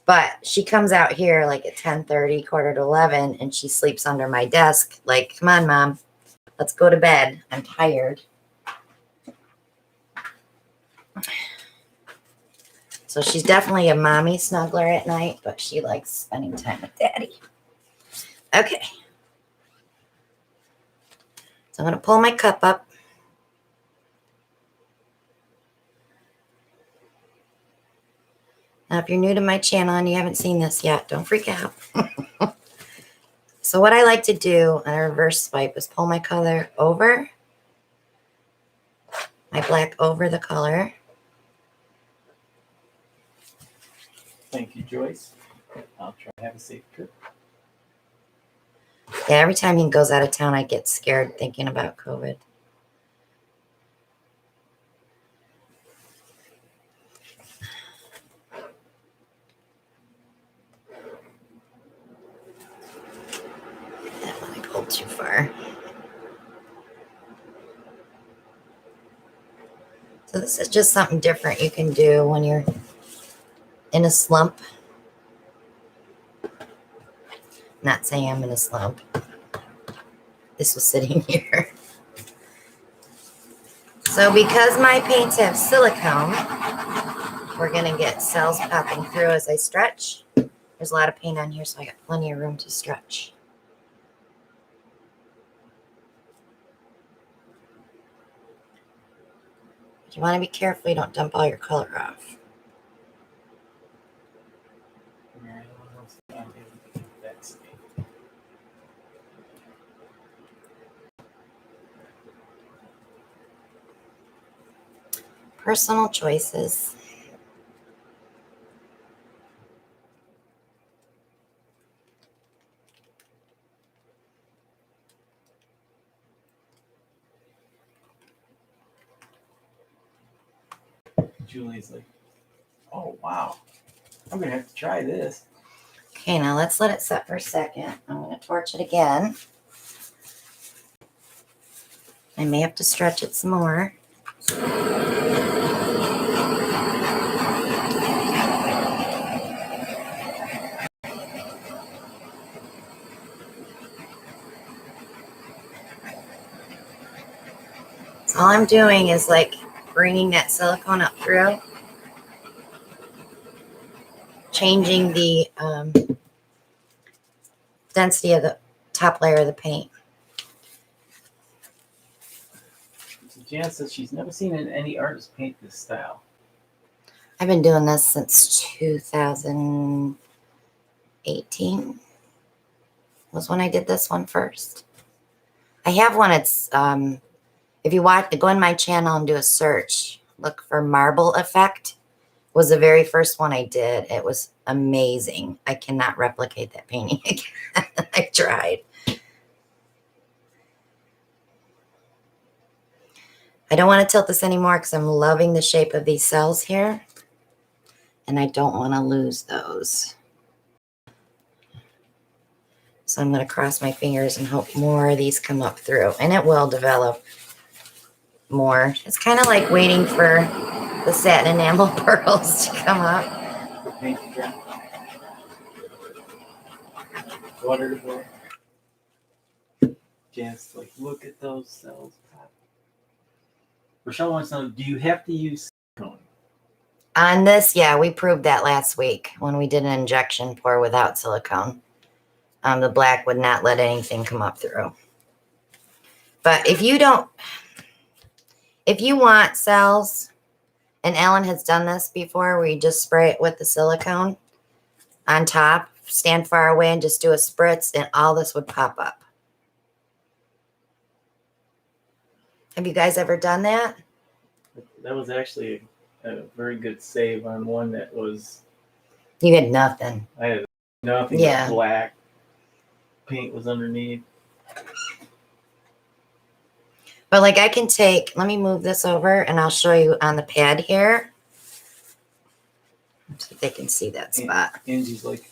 But she comes out here like at 10:30, quarter to 11, and she sleeps under my desk. Like, come on, Mom. Let's go to bed. I'm tired. So she's definitely a mommy snuggler at night, but she likes spending time with Daddy. Okay. So I'm going to pull my cup up. Now, if you're new to my channel and you haven't seen this yet, don't freak out. So what I like to do on a reverse swipe is pull my color over, my black over the color. Thank you, Joyce. I'll try to have a safe trip. Yeah, every time he goes out of town, I get scared thinking about COVID. That one I pulled too far. So this is just something different you can do when you're in a slump. Not saying I'm in a slump. This was sitting here. So because my paints have silicone, we're going to get cells popping through as I stretch. There's a lot of paint on here, so I got plenty of room to stretch. But you want to be careful you don't dump all your color off. Personal choices. Julie's like, oh, wow. I'm going to have to try this. Okay, now let's let it set for a second. I'm going to torch it again. I may have to stretch it some more. So all I'm doing is like bringing that silicone up through, changing the density of the top layer of the paint. So Jan says she's never seen any artist paint this style. I've been doing this since 2018 was when I did this one first. I have one. It's if you want to go on my channel and do a search, look for Marble Effect. Was the very first one I did. It was amazing. I cannot replicate that painting again. I tried. I don't want to tilt this anymore because I'm loving the shape of these cells here. And I don't want to lose those. So I'm going to cross my fingers and hope more of these come up through. And it will develop more. It's kind of like waiting for the satin enamel pearls to come up. paint to dry. Water to boil. Just like, look at those cells pop. Rochelle wants to know, do you have to use silicone? On this, yeah, we proved that last week when we did an injection pour without silicone. The black would not let anything come up through. But if you want cells, and Ellen has done this before, where you just spray it with the silicone on top, stand far away and just do a spritz, and all this would pop up. Have you guys ever done that? That was actually a very good save on one that was... You had nothing. I had nothing but black. Paint was underneath. But like I can take, let me move this over and I'll show you on the pad here. Let's see if they can see that spot. Angie's like,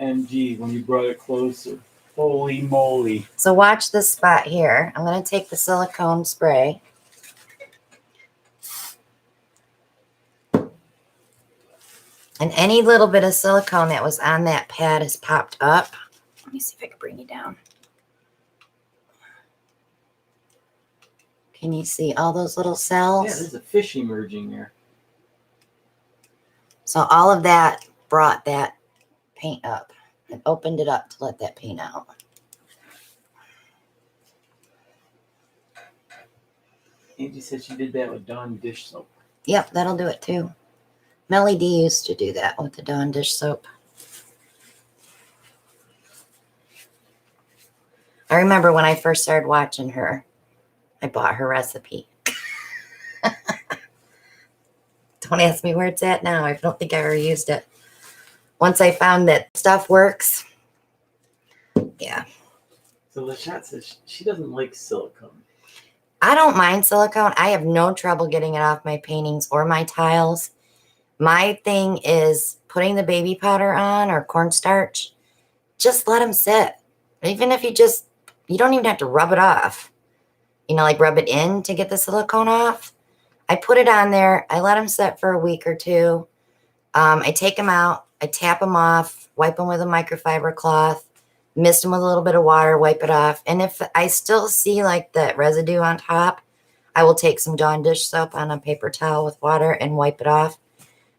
MG, when you brought it closer. Holy moly. So watch this spot here. I'm going to take the silicone spray. And any little bit of silicone that was on that pad has popped up. Let me see if I can bring you down. Can you see all those little cells? Yeah, there's a fish emerging there. So all of that brought that paint up. It opened it up to let that paint out. Angie said she did that with Dawn dish soap. Yep, that'll do it too. Melly D used to do that with the Dawn dish soap. I remember when I first started watching her, I bought her recipe. Don't ask me where it's at now. I don't think I ever used it. Once I found that stuff works, yeah. So LaShot says she doesn't like silicone. I don't mind silicone. I have no trouble getting it off my paintings or my tiles. My thing is putting the baby powder on or cornstarch. Just let them sit. Even if you don't even have to rub it off. You know, like rub it in to get the silicone off. I put it on there. I let them sit for a week or two. I take them out. I tap them off, wipe them with a microfiber cloth, mist them with a little bit of water, wipe it off. And if I still see like that residue on top, I will take some Dawn dish soap on a paper towel with water and wipe it off.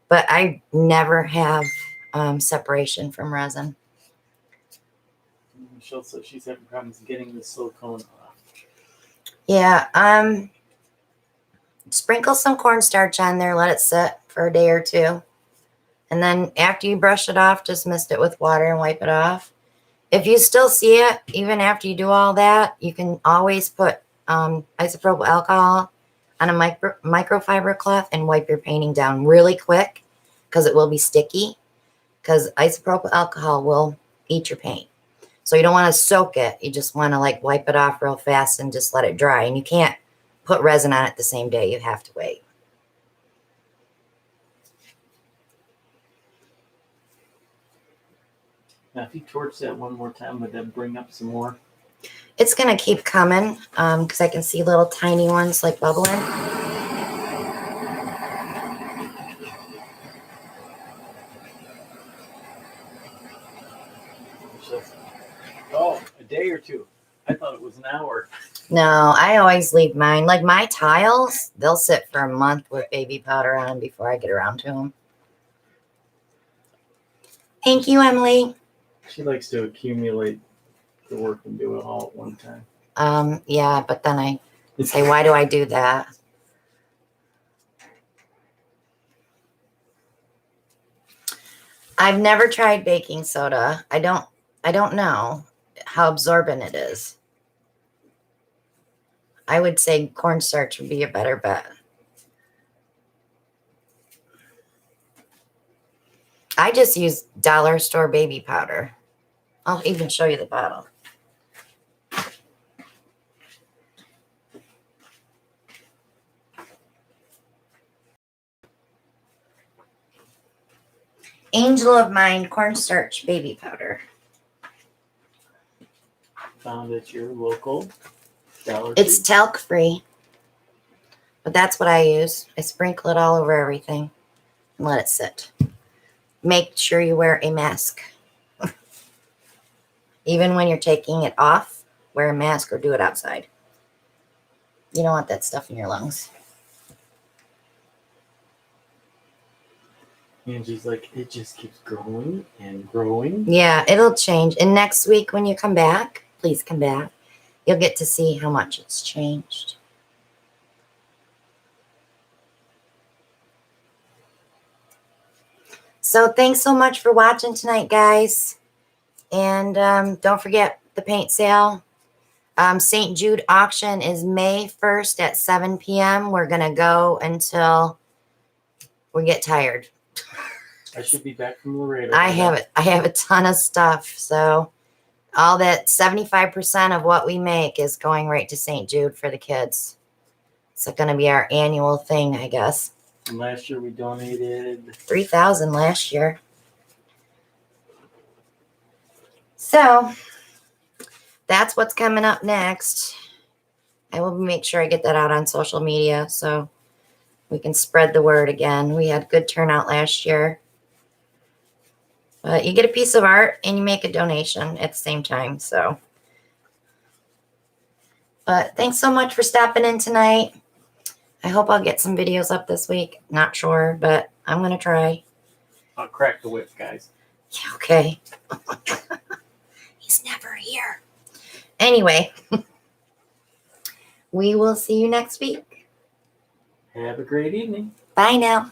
But I never have separation from resin. Michelle said she's having problems getting the silicone off. Yeah, sprinkle some cornstarch on there, let it sit for a day or two. And then after you brush it off, just mist it with water and wipe it off. If you still see it, even after you do all that, you can always put isopropyl alcohol on a microfiber cloth and wipe your painting down really quick because it will be sticky, because isopropyl alcohol will eat your paint. So you don't want to soak it. You just want to like wipe it off real fast and just let it dry. And you can't put resin on it the same day. You have to wait. Now, if you torch that one more time, would that bring up some more? It's going to keep coming because I can see little tiny ones like bubbling. Oh, a day or two. I thought it was an hour. No, I always leave mine. Like my tiles, they'll sit for a month with baby powder on before I get around to them. Thank you, Emily. She likes to accumulate the work and do it all at one time. Yeah, but then I say, why do I do that? I've never tried baking soda. I don't know how absorbent it is. I would say cornstarch would be a better bet. I just use dollar store baby powder. I'll even show you the bottle. Angel of Mine cornstarch baby powder. Found at your local Dollar It's Tree. talc free, but that's what I use. I sprinkle it all over everything and let it sit. make sure you wear a mask. Even when you're taking it off, wear a mask or do it outside. You don't want that stuff in your lungs. Angie's like, it just keeps growing and growing. Yeah, it'll change. And next week when you come back, please come back, you'll get to see how much it's changed. So thanks so much for watching tonight, guys. And don't forget the paint sale. St. Jude auction is May 1st at 7 p.m. We're going to go until we get tired. I should be back from Laredo. I have a ton of stuff. So all that 75% of what we make is going right to St. Jude for the kids. It's going to be our annual thing, I guess. And last year we donated $3,000 last year. So that's what's coming up next. I will make sure I get that out on social media so we can spread the word again. We had good turnout last year. But you get a piece of art and you make a donation at the same time. So, but thanks so much for stopping in tonight. I hope I'll get some videos up this week. Not sure, but I'm going to try. I'll crack the whip, guys. Yeah, okay. He's never here. Anyway, we will see you next week. Have a great evening. Bye now.